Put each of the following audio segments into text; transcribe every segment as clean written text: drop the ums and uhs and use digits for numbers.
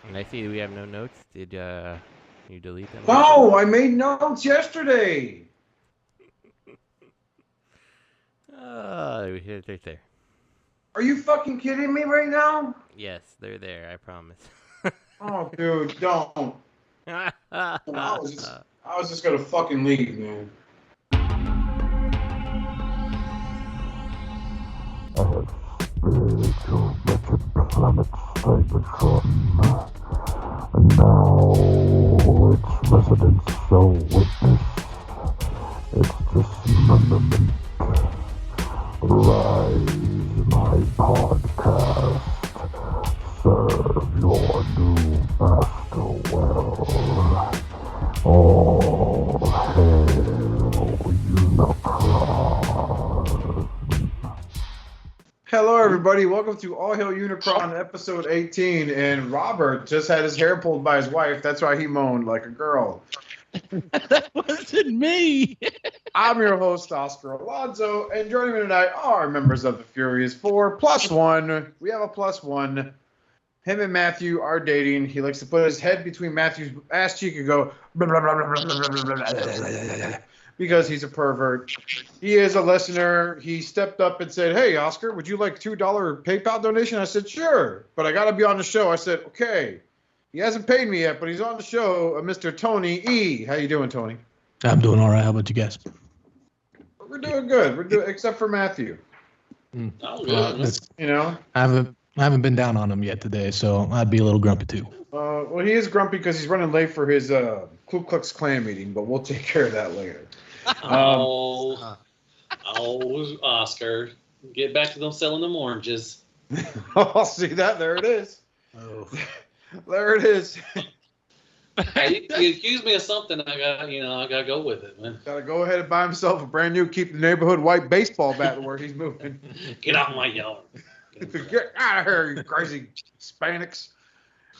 And I see we have no notes. Did you delete them? No, I made notes yesterday. They're there. Are you fucking kidding me right now? Yes, they're there. I promise. Oh, dude, don't. I was just gonna fucking leave, man. Spiritual wretched planet Cybertron, and now its residents shall witness its dismemberment. Rise, my podcast, serve your new master well. All hail Unicron. Hello, everybody. Welcome to All Hail Unicron, episode 18. And Robert just had his hair pulled by his wife. That's why he moaned like a girl. That wasn't me. I'm your host, Oscar Alonso, and joining me tonight are members of the Furious Four, plus one. We have a plus one. Him and Matthew are dating. He likes to put his head between Matthew's ass cheek and go blah, blah, blah, blah, blah, blah, blah, blah, because he's a pervert. He is a listener. He stepped up and said, "Hey, Oscar, would you like $2 PayPal donation?" I said, "Sure, but I got to be on the show." I said, "Okay." He hasn't paid me yet, but he's on the show, Mr. Tony E. How you doing, Tony? I'm doing all right. How about you guys? We're doing good. We're doing, except for Matthew. Oh, good. You know, I haven't been down on him yet today, so I'd be a little grumpy too. well, he is grumpy because he's running late for his Ku Klux Klan meeting, but we'll take care of that later. Oscar, get back to them selling them oranges. I'll see that. There it is. Oh. There it is. Hey, you accuse me of something, I gotta go with it, man. Gotta go ahead and buy himself a brand new keep the neighborhood white baseball bat where he's moving. Get out of my yard. Get out of here, you crazy Hispanics.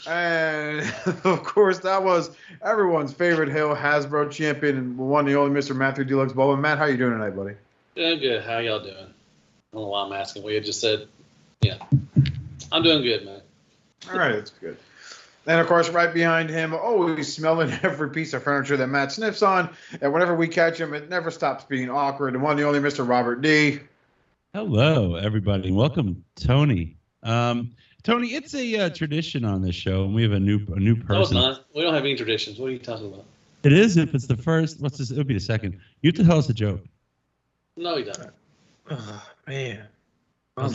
And of course, that was everyone's favorite Hail Hasbro champion and one and the only Mr. Matthew Deluxe Bowman. Matt, how you doing tonight, buddy? Doing good. How y'all doing? I don't know why I'm asking. We had just said, yeah. I'm doing good, man. All right, that's good. And, of course, right behind him, always smelling every piece of furniture that Matt sniffs on. And whenever we catch him, it never stops being awkward. And one and the only Mr. Robert D. Hello, everybody. Welcome, Tony. Tony, it's a tradition on this show, and we have a new person. No, it's not. We don't have any traditions. What are you talking about? It is if it's the first. What's this? It'll be the second. You have to tell us a joke. No, you don't. Oh, man. Why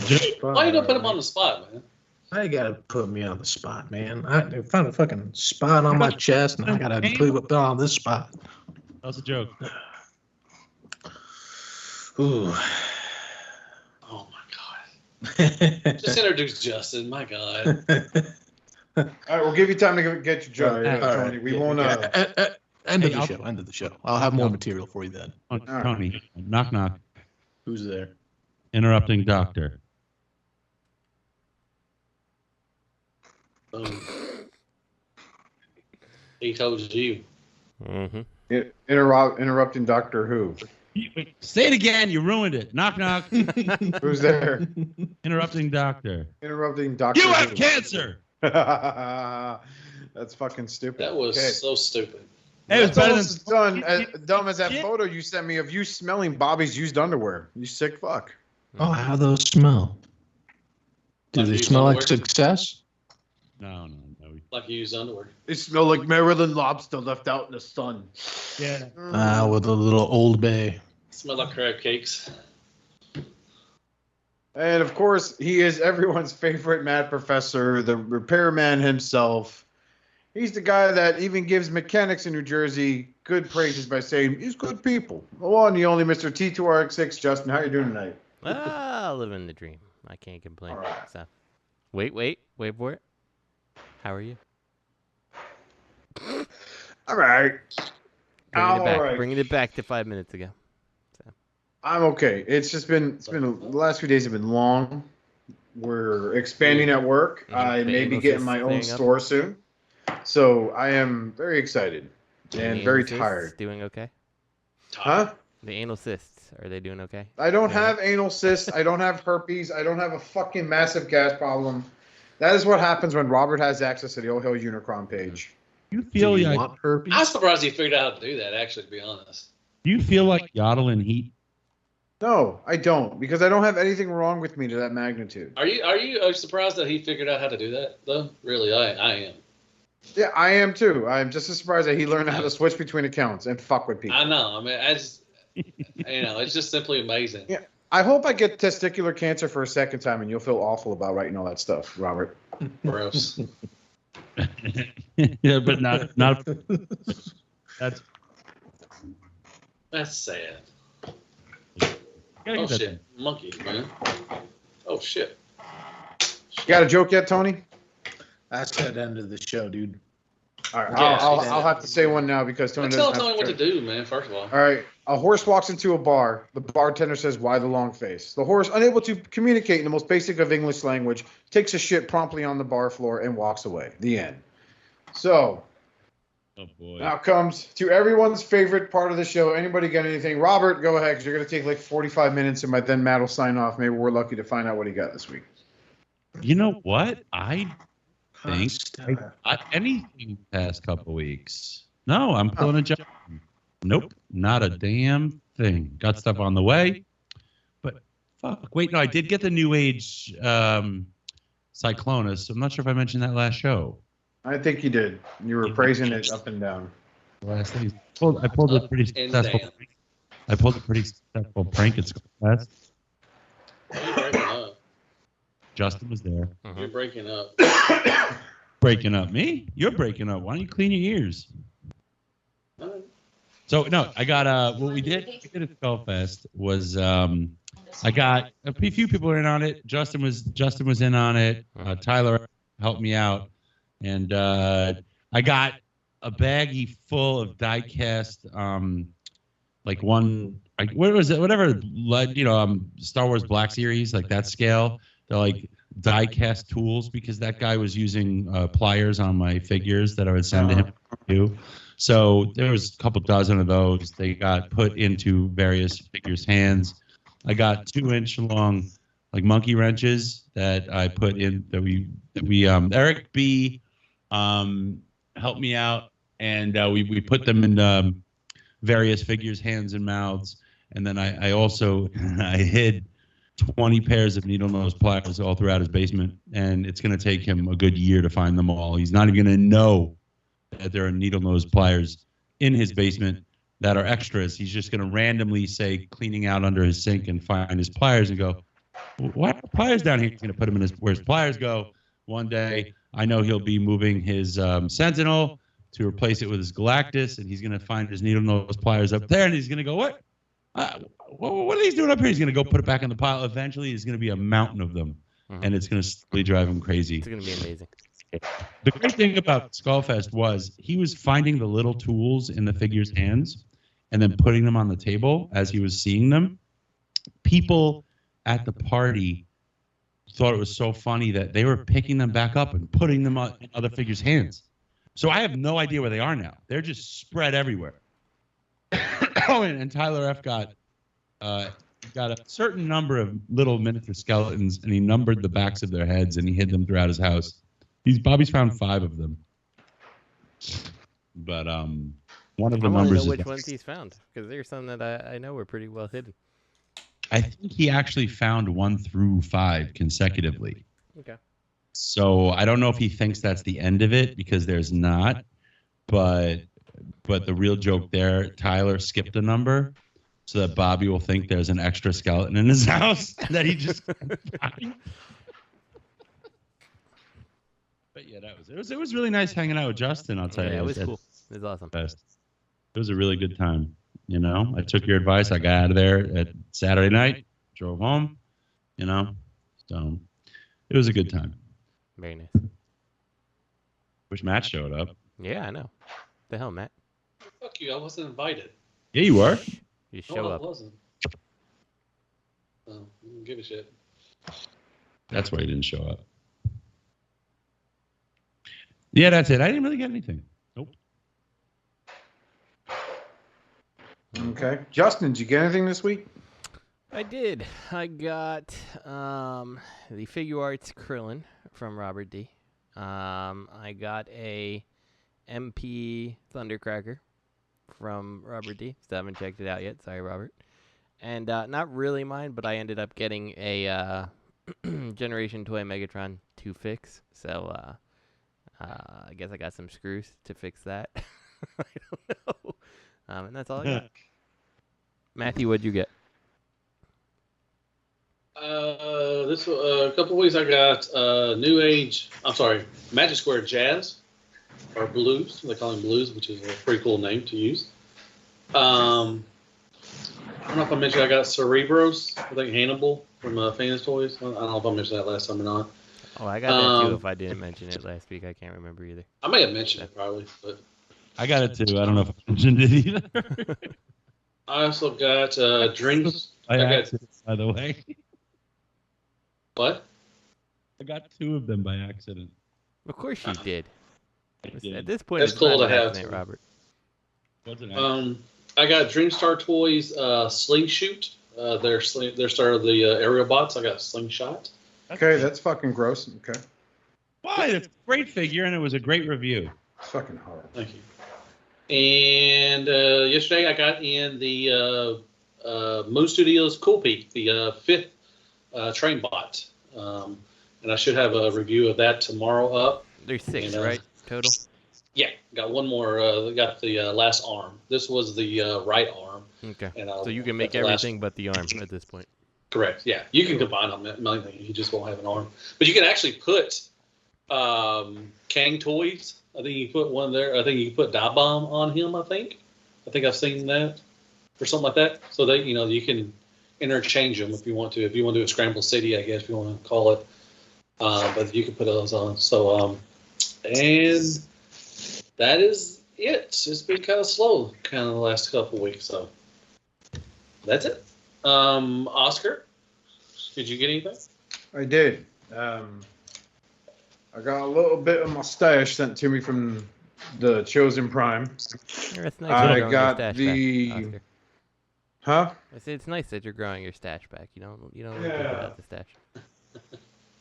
you gonna put him on the spot, man? I gotta put me on the spot, man. I found a fucking spot on my chest, and I gotta put on this spot. Tell us a joke. Ooh. Oh my God! Just introduce Justin. My God. All right, we'll give you time to get your joke, Tony. Right. We won't. End of the show. I'll have more material for you then. Oh, Tony, knock knock. Who's there? Interrupting doctor. He told you. Mm-hmm. Interrupting Doctor Who. Say it again. You ruined it. Knock knock. Who's there? Interrupting doctor. Interrupting Doctor You Who. have cancer. That's fucking stupid. That was okay. so stupid. Hey, it was better That's than almost as dumb as that photo you sent me of you smelling Bobby's used underwear. You sick fuck. Oh, how those smell? Do Like they used smell like underwear? Success? No. Like you use underwear. They smell like Maryland lobster left out in the sun. Yeah. With a little Old Bay. Smell like crab cakes. And of course, he is everyone's favorite mad professor, the repairman himself. He's the guy that even gives mechanics in New Jersey good praises by saying he's good people. The one, the only Mr. T2RX6. Justin, how you doing tonight? Living the dream. I can't complain. All right. So, wait for it. How are you? All right. Bringing it back to 5 minutes ago. So. I'm okay. It's the last few days have been long. We're expanding at work. I may be getting my own store soon. So I am very excited and very tired. Doing okay? Huh? The anal cysts, are they doing okay? I don't have anal cysts. I don't have herpes. I don't have a fucking massive gas problem. That is what happens when Robert has access to the old Hill Unicron page. You feel like want herpes? I'm surprised he figured out how to do that. Actually, to be honest. Do you feel like Yaddle in Heat? No, I don't, because I don't have anything wrong with me to that magnitude. Are you surprised that he figured out how to do that though? Really, I am. Yeah, I am too. I'm just as surprised that he learned how to switch between accounts and fuck with people. I know. I mean, it's just simply amazing. Yeah. I hope I get testicular cancer for a second time, and you'll feel awful about writing all that stuff, Robert. Gross. Yeah, but not. That's sad. Gotta Oh get that shit, monkey, man. Oh shit. You got a joke yet, Tony? That's the end of the show, dude. All right, Yeah, I'll have to say one now because Tony Tell doesn't have Tony what to do, man. First of all. All right, a horse walks into a bar. The bartender says, "Why the long face?" The horse, unable to communicate in the most basic of English language, takes a shit promptly on the bar floor and walks away. The end. So, Oh boy. now comes to everyone's favorite part of the show. Anybody got anything? Robert, go ahead, because you're going to take like 45 minutes, and by then Matt will sign off. Maybe we're lucky to find out what he got this week. You know what? I think Stuff. anything past couple weeks. No, I'm pulling a job. Nope, not a damn thing. Got stuff on the way, but fuck. Wait, no, I did get the New Age cyclonus. I'm not sure if I mentioned that last show. I think you did. You were praising it up and down. Last thing, I pulled a pretty successful. down. I pulled a pretty successful prank at Skullfest. You're breaking up. Justin was there. You're breaking up. Breaking up me? You're breaking up. Why don't you clean your ears? So no, I got what we did at Skullfest was I got a few people in on it. Justin was in on it. Tyler helped me out, and I got a baggie full of die-cast like one what was it, whatever, Star Wars Black Series, like that scale. They're like die-cast tools, because that guy was using pliers on my figures that I would send to him too. So there was a couple dozen of those. They got put into various figures' hands. I got 2-inch long like monkey wrenches that I put in that we Eric B helped me out, and we put them in various figures' hands and mouths. And then I also I hid 20 pairs of needle nose pliers all throughout his basement, and it's going to take him a good year to find them all. He's not even going to know that there are needle nose pliers in his basement that are extras. He's just going to randomly say, cleaning out under his sink, and find his pliers and go, "Why are pliers down here?" He's going to put them in where his pliers go. One day, I know he'll be moving his Sentinel to replace it with his Galactus, and he's going to find his needle nose pliers up there, and he's going to go, "What? What are these doing up here?" He's going to go put it back in the pile. Eventually, there's going to be a mountain of them, and it's going to slowly drive him crazy. It's going to be amazing. The great thing about Skullfest was he was finding the little tools in the figures' hands and then putting them on the table as he was seeing them. People at the party thought it was so funny that they were picking them back up and putting them in other figures' hands. So I have no idea where they are now. They're just spread everywhere. And Tyler F. got a certain number of little miniature skeletons, and he numbered the backs of their heads, and he hid them throughout his house. Bobby's found 5 of them. But one of the I want to numbers know is which ones he's found, because there's some that I know were pretty well hidden. I think he actually found 1 through 5 consecutively. Okay. So I don't know if he thinks that's the end of it, because there's not. But the real joke there, Tyler skipped a number so that Bobby will think there's an extra skeleton in his house that he just find. But yeah, it was really nice hanging out with Justin, I'll tell you. Yeah, it was cool. It was awesome. Best. It was a really good time. I took your advice. I got out of there at Saturday night, drove home, so it was a good time. Very nice. Wish Matt showed up. Yeah, I know. The hell, Matt? Fuck you! I wasn't invited. Yeah, you were. You No, show I up. wasn't. Oh, I don't give a shit. That's why he didn't show up. Yeah, that's it. I didn't really get anything. Nope. Okay. Justin, did you get anything this week? I did. I got the Figure Arts Krillin from Robert D. I got a MP Thundercracker from Robert D. Still haven't checked it out yet. Sorry, Robert. And not really mine, but I ended up getting a Generation Toy Megatron 2 fix. So I guess I got some screws to fix that. I don't know. And that's all I got. Matthew, what'd you get? A couple of weeks I got Magic Square Jazz, or Blues. They call him Blues, which is a pretty cool name to use. I don't know if I mentioned I got Cerebros, I think Hannibal from Fans Toys. I don't know if I mentioned that last time or not. Oh, I got that too. If I didn't mention it last week, I can't remember either. I may have mentioned it probably, but I got it too. I don't know if I mentioned it either. I also got drinks. I got, by the way. What? I got 2 of them by accident. Of course you did. did. At this point, That's it's cool not to an have. accident, Robert. What's an accident? I got Dreamstar Toys Sling Shoot. They're started the aerial bots. I got Slingshot. Okay, that's fucking gross. Okay. Why? It's a great figure, and it was a great review. It's fucking horrible. Thank you. And yesterday I got in the Moon Studios Cool Peak, the 5th train bot. And I should have a review of that tomorrow up. There's 6, right? Total? Yeah, got one more. Got the last arm. This was the right arm. Okay. And so you can make everything but the arm at this point. Correct. Yeah, you can combine them. You just won't have an arm. But you can actually put Kang toys. I think you put one there. I think you can put Die Bomb on him. I think I've seen that or something like that. So that you can interchange them if you want to. If you want to do a Scramble City, I guess if you want to call it. But you can put those on. So and that is it. It's been kind of slow, kind of the last couple of weeks. So that's it. Oscar, did you get anything? I did. I got a little bit of my stash sent to me from the Chosen Prime. Yeah, it's nice I you're growing got your stash the. back, Oscar. Huh? I say it's nice that you're growing your stash back. You don't really think Yeah. about the stash.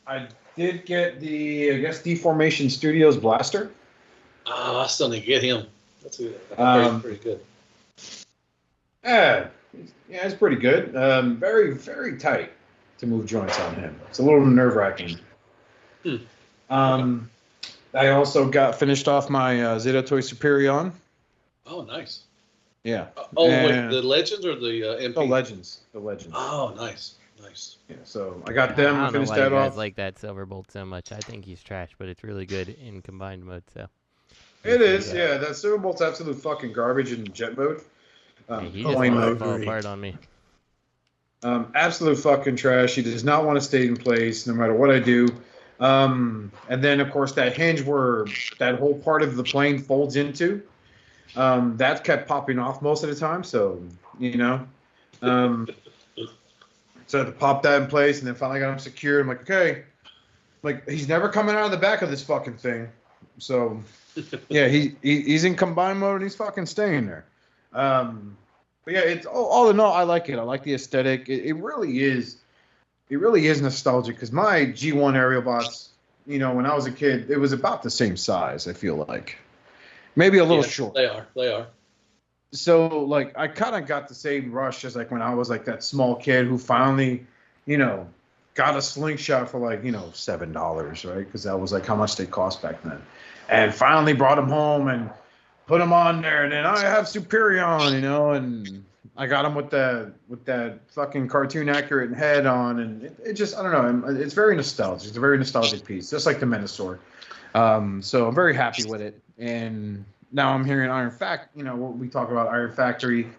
I did get the, I guess, Deformation Studios Blaster. Oh, I still need to get him. That's pretty good. Yeah, it's pretty good. Very, very tight to move joints on him. It's a little nerve-wracking. I also got finished off my Zeta Toy Superion. Oh, nice. Yeah. Wait, the Legends or the MP? The Legends. The Legends. Oh, nice. Yeah, so I got them. I don't know Finished why that you guys off. like that Silverbolt so much. I think he's trash, but it's really good in combined mode. So It is, yeah. That Silverbolt's absolute fucking garbage in jet mode. he just Flame wants to mode. fall apart on me. Absolute fucking trash. He does not want to stay in place no matter what I do. And then, of course, that hinge where that whole part of the plane folds into, that kept popping off most of the time. So, so I had to pop that in place, and then finally got him secured. I'm like, okay. Like, he's never coming out of the back of this fucking thing. So, yeah, he's in combined mode, and he's fucking staying there. But yeah, it's all in all, I like it. I like the aesthetic. It really is. It really is nostalgic because my G1 aerial bots, when I was a kid, it was about the same size. I feel like maybe a little short. They are. So like I kind of got the same rush as like when I was like that small kid who finally, got a slingshot for like $7, right? Because that was like how much they cost back then, and finally brought them home and put them on there, and then I have Superion, and I got him with that fucking cartoon accurate head on, and it just, I don't know, it's very nostalgic. It's a very nostalgic piece, just like the Menasor. So I'm very happy with it. And now I'm hearing Iron what we talk about Iron Factory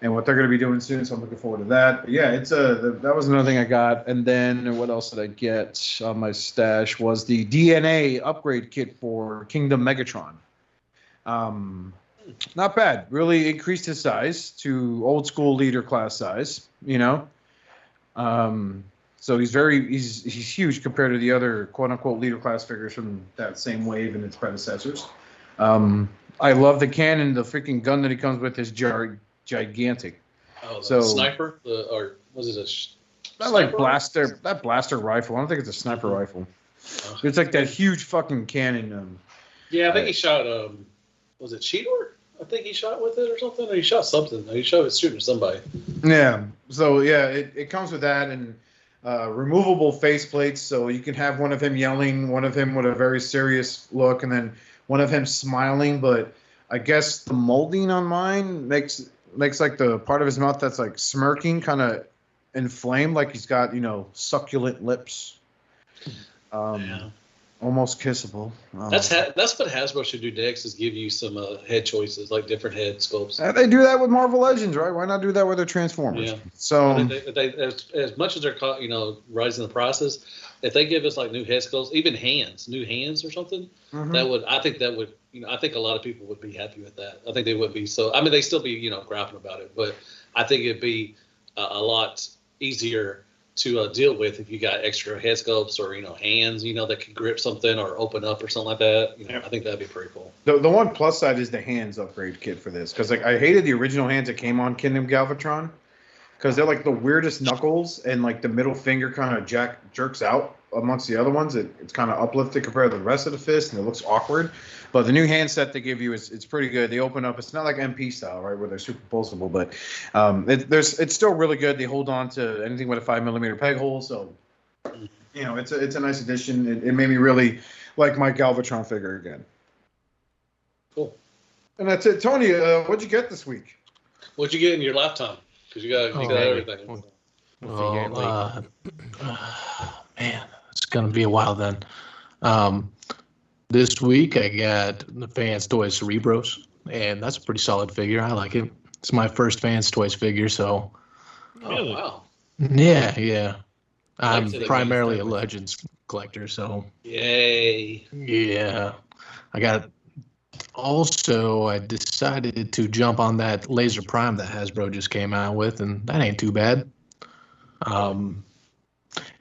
and what they're going to be doing soon. So I'm looking forward to that. But yeah, that was another thing I got. And then what else did I get on my stash was the DNA upgrade kit for Kingdom Megatron. Not bad. Really increased his size to old school leader class size, So he's huge compared to the other quote unquote leader class figures from that same wave and its predecessors. I love the cannon. The freaking gun that he comes with is gigantic. Oh, the So- sniper? Or was it a That like blaster rifle. I don't think it's a sniper rifle. It's like that huge fucking cannon. Yeah, I think he shot. Was it Cheetor? I think he shot with it or something. Or he shot something. He shot it shooting somebody. Yeah. So yeah, it comes with that and removable face plates, so you can have one of him yelling, one of him with a very serious look, and then one of him smiling. But I guess the molding on mine makes like the part of his mouth that's like smirking kind of inflamed, like he's got succulent lips. Yeah. Almost kissable. That's what Hasbro should do next, is give you some head choices, like different head sculpts. They do that with Marvel Legends, right? Why not do that with their Transformers? Yeah. So as much as they're rising the prices, if they give us like new head sculpts, even new hands or something, I think a lot of people would be happy with that. I think they would be. So I mean, they still be griping about it, but I think it'd be a lot easier to deal with if you got extra head sculpts or hands that could grip something or open up or something like that. I think that'd be pretty cool. The one plus side is the hands upgrade kit for this, because I hated the original hands that came on Kingdom Galvatron, because they're like the weirdest knuckles, and like the middle finger kind of jerks out amongst the other ones. It's kind of uplifted compared to the rest of the fist, and it looks awkward. But the new hand set they give you it's pretty good. They open up. It's not like MP style, right, where they're superposable, but it's still really good. They hold on to anything with a 5mm peg hole, so it's a nice addition. It made me really like my Galvatron figure again. Cool. And that's it, Tony. What'd you get this week? What'd you get in your lifetime? Because you got everything. Well, man, it's gonna be a while then. This week I got the Fans Toys Cerebros, and that's a pretty solid figure. I like it. It's my first Fans Toys figure, so. Oh, wow. Yeah. I'm Like primarily a Legends collector, so. Yay. Yeah. I decided to jump on that Laser Prime that Hasbro just came out with, and that ain't too bad.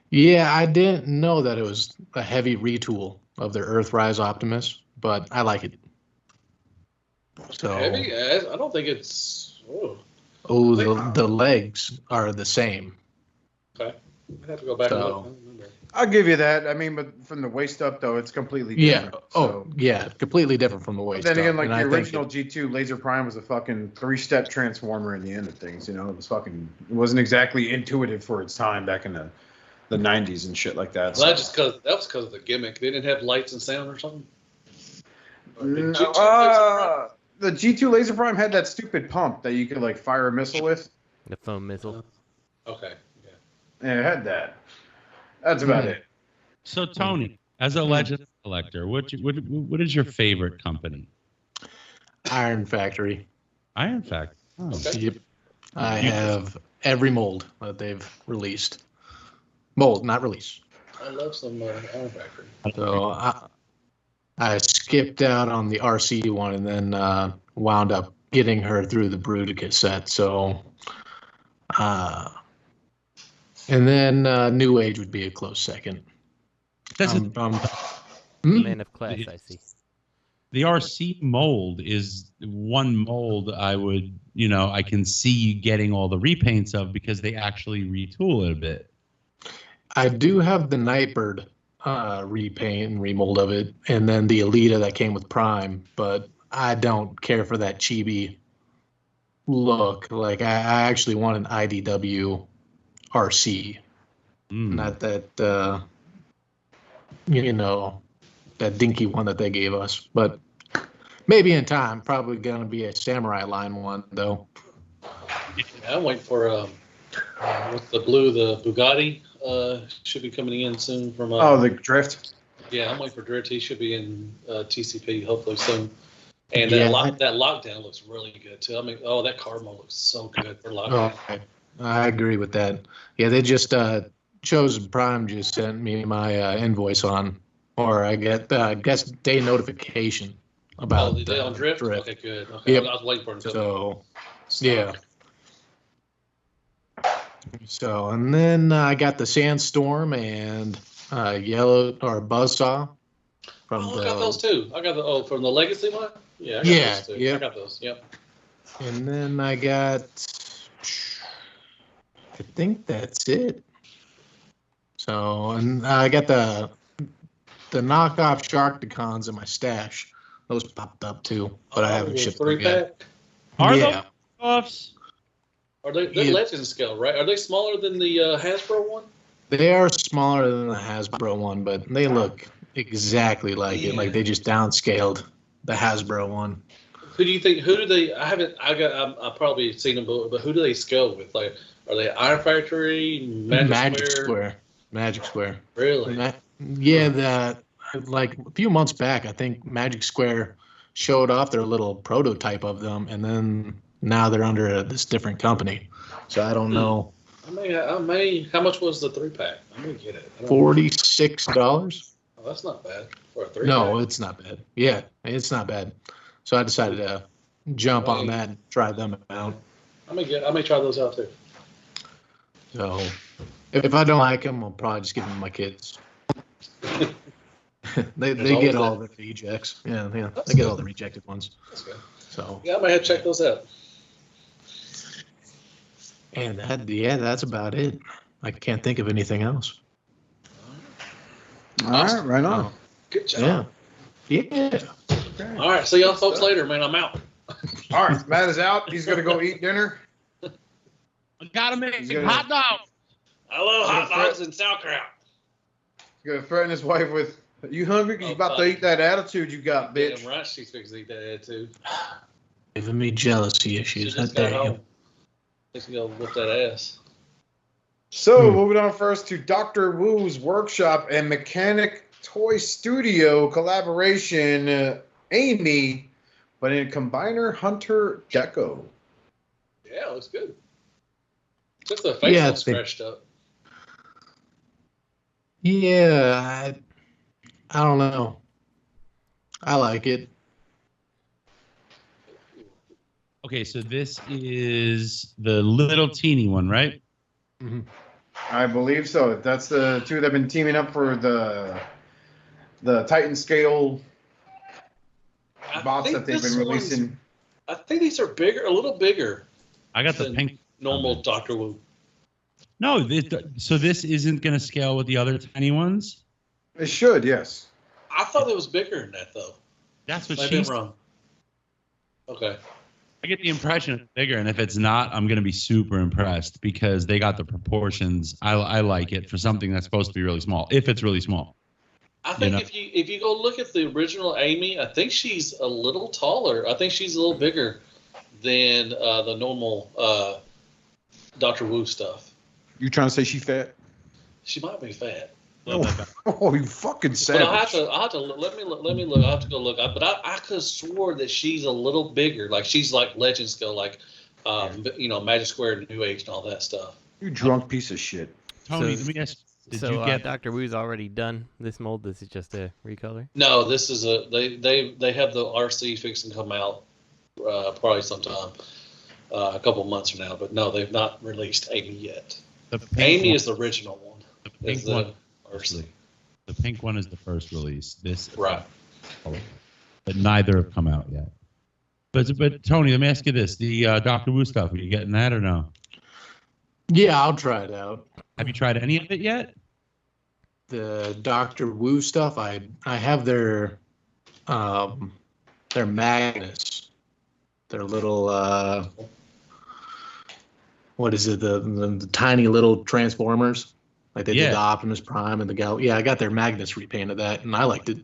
Yeah, I didn't know that it was a heavy retool of their Earthrise Optimus, but I like it. So heavy? I don't think it's. The legs are the same. Okay, I have to go back and look. I'll give you that. I mean, but from the waist up though, it's completely different. Completely different from the waist up. Then again, up. like the original G2 Laser Prime was a fucking 3-step transformer in the end of things. It wasn't exactly intuitive for its time back in the 90s and shit like that. Well, that was because of the gimmick. They didn't have lights and sound or something. The G2 Laser Prime had that stupid pump that you could like fire a missile with. The foam missile. Okay. Yeah, it had that. That's about it. So Tony, as a Legends collector, what is your favorite company? Iron Factory. Iron Factory. Oh. Okay. Yep. I have every mold that they've released. Mold, not release. I love some Iron Factory. So I skipped out on the RC one and then wound up getting her through the Brutica set. So, and then New Age would be a close second. Man of class, I see. The RC mold is one mold I would, I can see getting all the repaints of because they actually retool it a bit. I do have the Nightbird repaint and remold of it, and then the Alita that came with Prime, but I don't care for that chibi look. Like, I actually want an IDW RC, not that, that dinky one that they gave us. But maybe in time, probably going to be a Samurai line one, though. Yeah, I'm waiting for with the blue, the Bugatti should be coming in soon from. The Drift. Yeah, I'm waiting for Drift. He should be in TCP hopefully soon. And that lockdown looks really good too. I mean, that card mode looks so good for lockdown. Oh, I agree with that. Yeah, they just Chosen Prime just sent me my invoice on, or I guess day notification about the day on Drift. Okay, good. Okay, yep. I was waiting for it. So yeah. So, and then I got the Sandstorm and Yellow or Buzzsaw. I got those too. I got from the Legacy one. Yeah, I got those too. Yeah. I got those. Yep. And then I got, I think that's it. So, and I got the knockoff Sharkticons in my stash. Those popped up too, but I haven't shipped them yet. Are Yeah. those offs? Are they? They're legend scale, right? Are they smaller than the Hasbro one? They are smaller than the Hasbro one, but they look exactly like it. Like they just downscaled the Hasbro one. Who do you think? Who do they? I've probably seen them, but who do they scale with? Like, are they Iron Factory, Magic Square? Magic Square. Really? Yeah, like a few months back, I think Magic Square showed off their little prototype of them, and then now they're under this different company. So I don't know. I may. How much was the 3-pack? I may get it. $46. Oh, that's not bad for a 3-pack. No, it's not bad. Yeah, it's not bad. So I decided to jump on that and try them out. I may try those out too. So if I don't like them, I'll probably just give them to my kids. they get all the rejects. Yeah, they get all the rejected ones. That's good. So yeah, I might have to check those out. And that's about it. I can't think of anything else. All right, right on. Good job. Yeah. Okay. All right, see y'all folks later, man. I'm out. All right, Matt is out. He's gonna go eat dinner. I gotta make gonna- hot dogs. I love hot dogs and sauerkraut. He's gonna threaten his wife with, "You hungry? 'Cause you about to eat that attitude you got, bitch." Damn right, she's fixing to eat that attitude. Giving me jealousy She issues. just How got dare you? home. She's gonna whip that ass. So moving on first to Dr. Wu's workshop and mechanic toy studio collaboration, Aimee, but in Combiner Hunter Deco. Yeah, it looks good. Just the face all scratched up. Yeah, I don't know. I like it. Okay, so this is the little teeny one, right? Mm-hmm. I believe so. That's the two that have been teaming up for the Titan scale bots that they've been releasing. I think these are bigger, a little bigger. I got the than pink. normal Dr. Wu. No, so this isn't going to scale with the other tiny ones? It should, yes. I thought it was bigger than that, though. That's what Maybe I'm she's. wrong. Okay. I get the impression it's bigger, and if it's not, I'm going to be super impressed because they got the proportions. I like it for something that's supposed to be really small, if it's really small. I think if you go look at the original Aimee, I think she's a little taller. I think she's a little bigger than the normal Dr. Wu stuff. You trying to say she fat? She might be fat. Oh, you fucking savage. But I'll have to let me look. I'll have to go look. But I could have swore that she's a little bigger. Like she's like Legend scale, like Magic Square, New Age, and all that stuff. You drunk piece of shit. Tony, let me ask. Did you get Dr. Wu's already done this mold? This is just a recolor? No, this is they have the RC fixing to come out probably sometime a couple months from now. But no, they've not released Aimee yet. Aimee is the original one. The pink one. RC. The pink one is the first release. This Right. But neither have come out yet. But Tony, let me ask you this: the Dr. Wu stuff, are you getting that or no? Yeah, I'll try it out. Have you tried any of it yet? The Dr. Wu stuff, I have their magnets, their little what is it, the tiny little transformers, like they did the Optimus Prime and the Gal. Yeah, I got their magnets repainted that, and I liked it,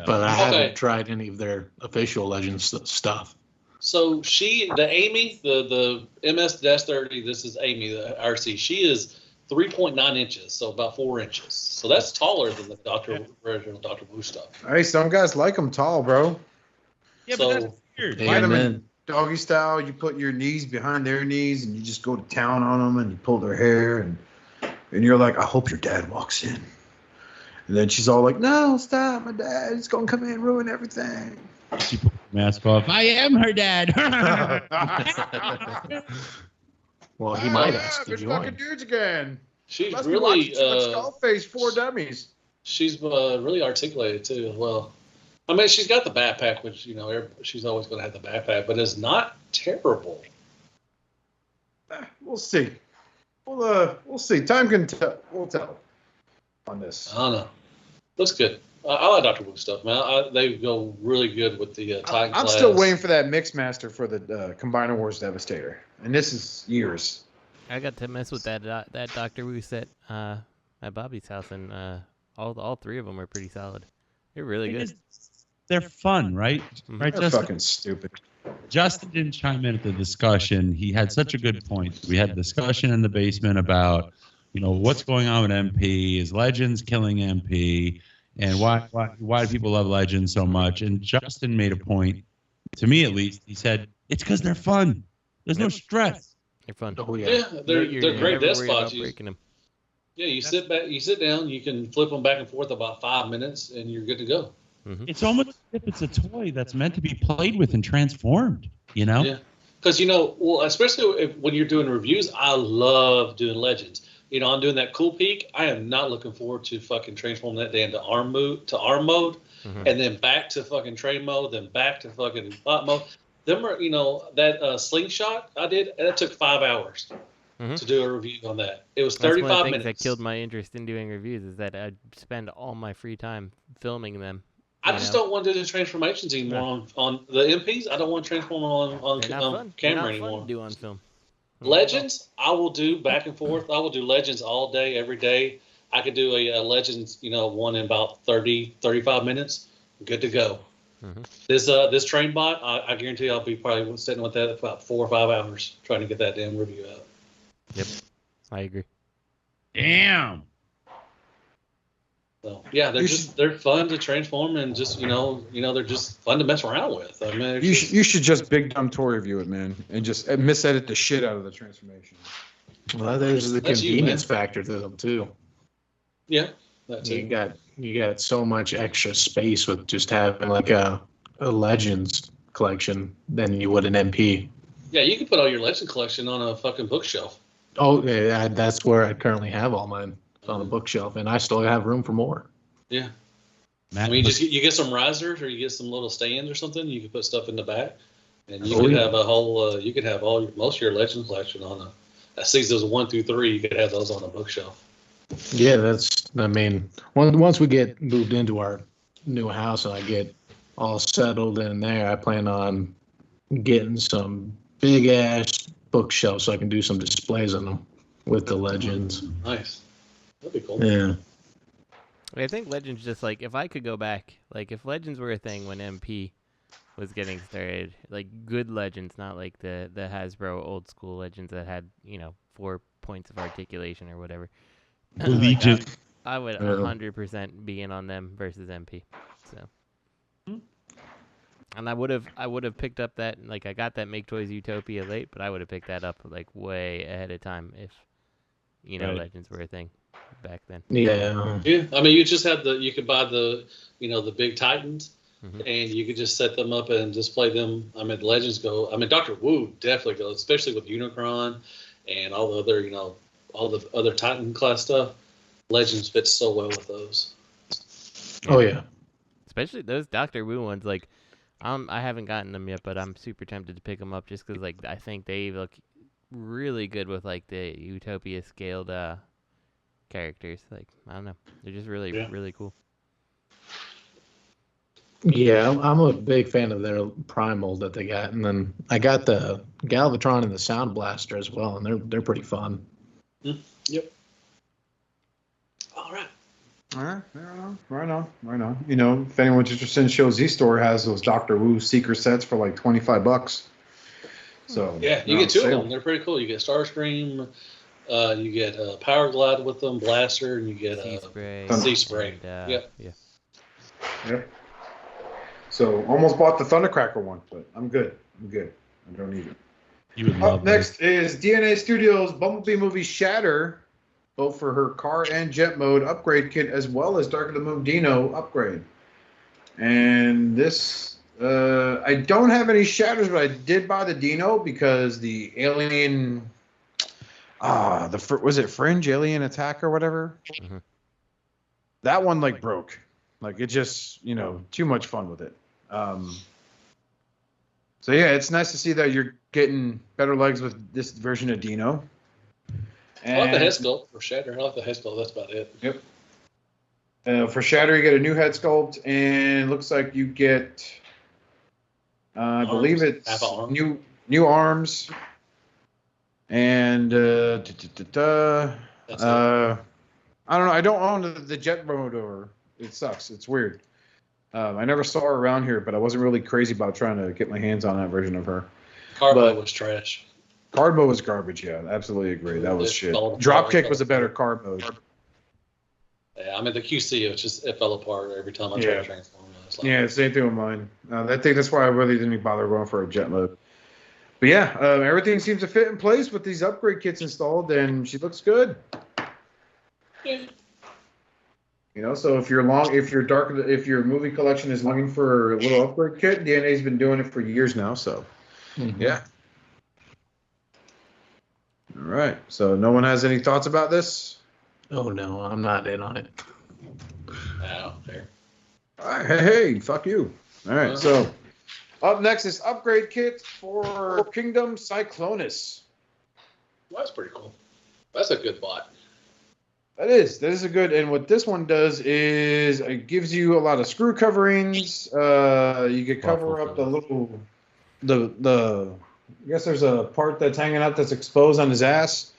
but I haven't tried any of their official Legends stuff. So the Aimee, the MS-30, this is Aimee, the RC. She is 3.9 inches, so about 4 inches. So that's taller than the original Dr. Wu stuff. Hey, some guys like them tall, bro. Yeah, So- but that's weird. Fight them in doggy style. You put your knees behind their knees, and you just go to town on them, and you pull their hair, and you're like, I hope your dad walks in. And then she's all like, no, stop, my dad. He's going to come in and ruin everything. She put the mask off. I am her dad. Well, he might ask to It's join. fucking dudes again. She's Must be really watching too much Skullface 4 dummies. she's really articulated too as well. I mean, she's got the backpack, which she's always going to have the backpack, but it's not terrible. We'll see. We'll see. Time can tell. We'll tell on this. I don't know. Looks good. I like Dr. Wu stuff, man. They go really good with the Titan I'm class. still waiting for that Mixmaster for the Combiner Wars Devastator, and this is years. I got to mess with that Dr. Wu set at Bobby's house, and all three of them were pretty solid. They're really good. They're fun, right? Mhm. Right, They're Justin? fucking stupid. Justin didn't chime in at the discussion. He had such a good point. We had a discussion in the basement about, what's going on with MP. Is Legends killing MP? And why do people love Legends so much? And Justin made a point, to me at least. He said, it's because they're fun. There's no stress. They're fun. Oh yeah. Yeah, they're You're great never death worried about spots. breaking them. Yeah, you sit back, you sit down, you can flip them back and forth about 5 minutes, and you're good to go. It's almost as if it's a toy that's meant to be played with and transformed, Yeah, because well, especially when you're doing reviews, I love doing Legends. I'm doing that cool peak. I am not looking forward to fucking transforming that day into arm mode, and then back to fucking train mode, then back to fucking bot mode. Them are, that slingshot I did, that took 5 hours to do a review on that. It was 35 That's one of the minutes. things that killed my interest in doing reviews is that I'd spend all my free time filming them. I just don't want to do the transformations anymore on the MPs. I don't want to transform on They're not fun. camera They're not anymore. fun to do on film. Legends, I will do back and forth. I will do Legends all day, every day. I could do a Legends, one in about 30, 35 minutes. Good to go. This train bot, I guarantee I'll be probably sitting with that for about 4 or 5 hours trying to get that damn review out. Yep, I agree. Damn. So yeah, they're fun to transform and just they're just fun to mess around with. I mean, You should just big dumb toy review it, man, and just misedit the shit out of the transformation. Well, there's the That's you, convenience man. factor to them too. Yeah, that too. You got so much extra space with just having like a Legends collection than you would an MP. Yeah, you can put all your Legend collection on a fucking bookshelf. Oh, yeah, that's where I currently have all mine, on a bookshelf, and I still have room for more. Yeah. Matt, I mean, you get some risers or you get some little stands or something. You can put stuff in the back, and you could have a whole. You could have most of your Legend collection on a seasons 1 through 3. You could have those on a bookshelf. Yeah, once we get moved into our new house and I get all settled in there, I plan on getting some big ass bookshelves so I can do some displays on them with the Legends. Nice. That'd be cool. Yeah. I think Legends just like if I could go back, like if Legends were a thing when MP was getting started, like good Legends, not like the Hasbro old school Legends that had 4 points of articulation or whatever. Legion. I would 100% be in on them versus MP. So, and I would have picked up that I got that Make Toys Utopia late, but I would have picked that up like way ahead of time if Right. Legends were a thing back then. Yeah. Yeah, I mean, you could buy the the big Titans, and you could just set them up and display them. I mean, the Legends go. I mean, Dr. Wu definitely goes, especially with Unicron and all the other all the other Titan class stuff. Legends fits so well with those. Oh yeah. Especially those Dr. Wu ones. Like, I haven't gotten them yet, but I'm super tempted to pick them up just because I think they look really good with the Utopia scaled characters. I don't know, they're just really really cool. Yeah, I'm a big fan of their Primal that they got, and then I got the Galvatron and the Sound Blaster as well, and they're pretty fun. Yep. All right. All right, right on. If anyone's interested in Show Z Store has those Dr. Wu Seeker sets for like $25. So Yeah, you get 2 of them. They're pretty cool. You get Starscream, you get Power Glide with them, Blaster, and you get Sea Spray. And, Yep. Yeah. So almost bought the Thundercracker one, but I'm good. I don't need it. You would love Up next is DNA Studios Bumblebee movie Shatter, both for her car and jet mode upgrade kit, as well as Dark of the Moon Dino upgrade. And this, I don't have any Shatters, but I did buy the Dino because the alien, was it Fringe Alien Attack or whatever? That one broke. It just, too much fun with it. So yeah, it's nice to see that you're getting better legs with this version of Dino. I like the head sculpt for Shatter. I like the head sculpt. That's about it. Yep. For Shatter, you get a new head sculpt, and looks like you get, I believe it's Half an arm. new arms, and That's it. I don't know. I don't own the jet motor. It sucks. It's weird. I never saw her around here, but I wasn't really crazy about trying to get my hands on that version of her. Carbo but- was trash. Card mode was garbage. Yeah, absolutely agree. That was It shit. fell apart. Dropkick was a better card mode. Yeah, I mean the QC, it fell apart every time I tried Yeah. to transform. It's like, Yeah, same thing with mine. That's why I really didn't bother going for a jet mode. But yeah, everything seems to fit in place with these upgrade kits installed, and she looks good. yeah. You know, so if your movie collection is looking for a little upgrade kit, DNA's been doing it for years now. So yeah. All right. So no one has any thoughts about this? Oh no, I'm not in on it. I don't care. All right. Hey, fuck you. All right. So up next is upgrade kit for Kingdom Cyclonus. Well, that's pretty cool. That's a good bot. That is a good. And what this one does is it gives you a lot of screw coverings. You can cover up the little, the. I guess there's a part that's hanging out that's exposed on his ass.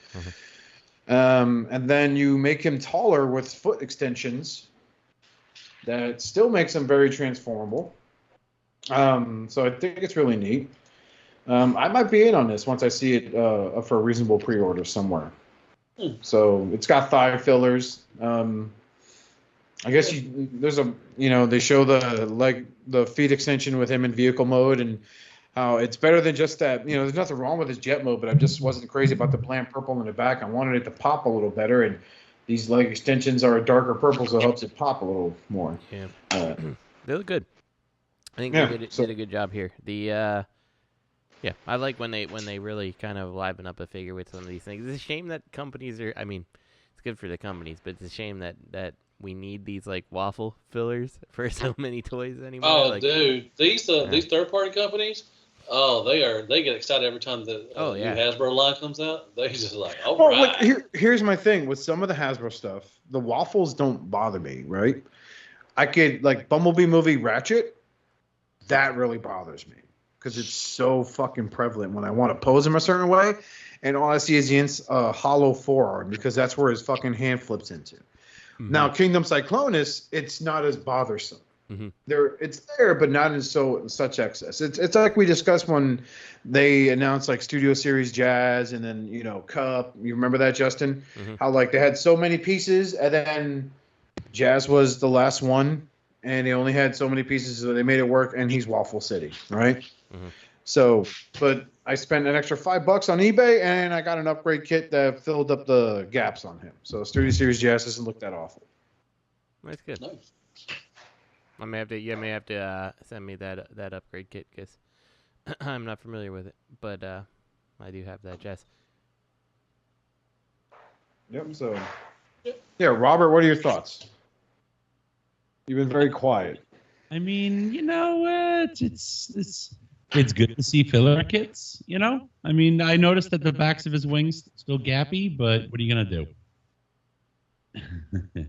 And then you make him taller with foot extensions. That still makes him very transformable. So I think it's really neat. I might be in on this once I see it up for a reasonable pre-order somewhere. So it's got thigh fillers. I guess they show the feet extension with him in vehicle mode and how it's better than just that. You know, there's nothing wrong with his jet mode, but I just wasn't crazy about the bland purple in the back. I wanted it to pop a little better, and these leg extensions are a darker purple, so it helps it pop a little more. Yeah. They look good. I think they did a good job here. I like when they really kind of liven up a figure with some of these things. It's a shame that companies are. I mean, it's good for the companies, but it's a shame that we need these like waffle fillers for so many toys anymore. Oh, dude, these third-party companies. Oh, they get excited every time the new Hasbro line comes out. They just like, here's my thing with some of the Hasbro stuff. The waffles don't bother me, right? I could like Bumblebee movie Ratchet. That really bothers me because it's so fucking prevalent when I want to pose him a certain way, and all I see is the hollow forearm because that's where his fucking hand flips into. Mm-hmm. Now, Kingdom Cyclonus, it's not as bothersome. Mm-hmm. It's there, but not in such excess. It's like we discussed when they announced like Studio Series Jazz and then Cup. You remember that, Justin? Mm-hmm. How like they had so many pieces and then Jazz was the last one, and they only had so many pieces, so they made it work. And he's Waffle City, right? Mm-hmm. So, but I spent an extra $5 on eBay, and I got an upgrade kit that filled up the gaps on him. So Studio Series Jazz doesn't look that awful. That's good. Nice. You may have to send me that upgrade kit because I'm not familiar with it, but I do have that, Jess. Yep. So, yeah, Robert, what are your thoughts? You've been very quiet. I mean, it's good to see filler kits. I mean, I noticed that the backs of his wings still gappy, but what are you gonna do?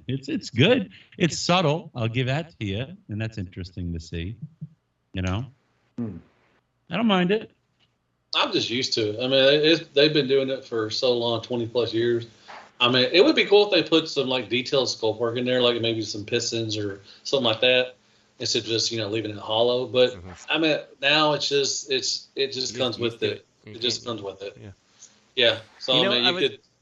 It's good. It's subtle. I'll give that to you, and that's interesting to see. I don't mind it. I'm just used to it. I mean, they've been doing it for so long, 20 plus years. I mean, it would be cool if they put some like detailed sculpt work in there, like maybe some pistons or something like that, instead of just leaving it hollow. But I mean, now it just comes with it. It just comes with it. Yeah. So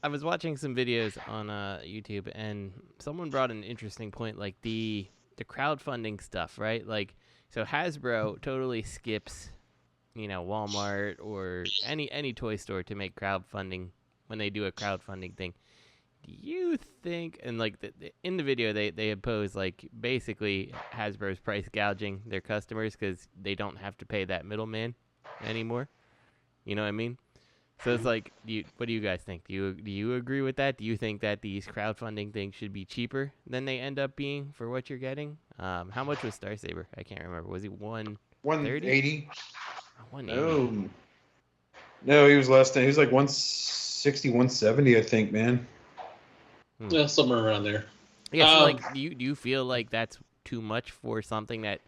I was watching some videos on YouTube, and someone brought an interesting point, like the crowdfunding stuff, right? Like, so Hasbro totally skips, Walmart or any toy store to make crowdfunding when they do a crowdfunding thing. Do you think, and like in the video they oppose like basically Hasbro's price gouging their customers because they don't have to pay that middleman anymore? You know what I mean? So it's like, what do you guys think? Do you agree with that? Do you think that these crowdfunding things should be cheaper than they end up being for what you're getting? How much was Star Saber? I can't remember. Was he 180? 180. No, he was less than. He was like 160, 170, I think, man. Yeah, somewhere around there. Yeah, so like, do you feel like that's too much for something that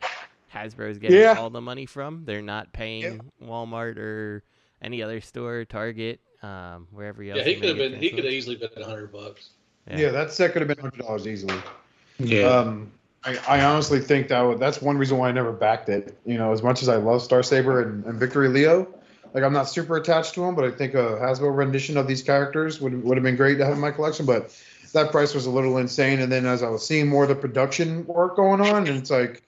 Hasbro's getting all the money from? They're not paying Walmart or any other store, Target, wherever else. Yeah, he could have easily been $100. Yeah, that set could have been $100 easily. Yeah. I honestly think that's one reason why I never backed it. You know, as much as I love Star Saber and Victory Leo, like I'm not super attached to them, but I think a Hasbro rendition of these characters would have been great to have in my collection. But that price was a little insane. And then as I was seeing more of the production work going on, and it's like,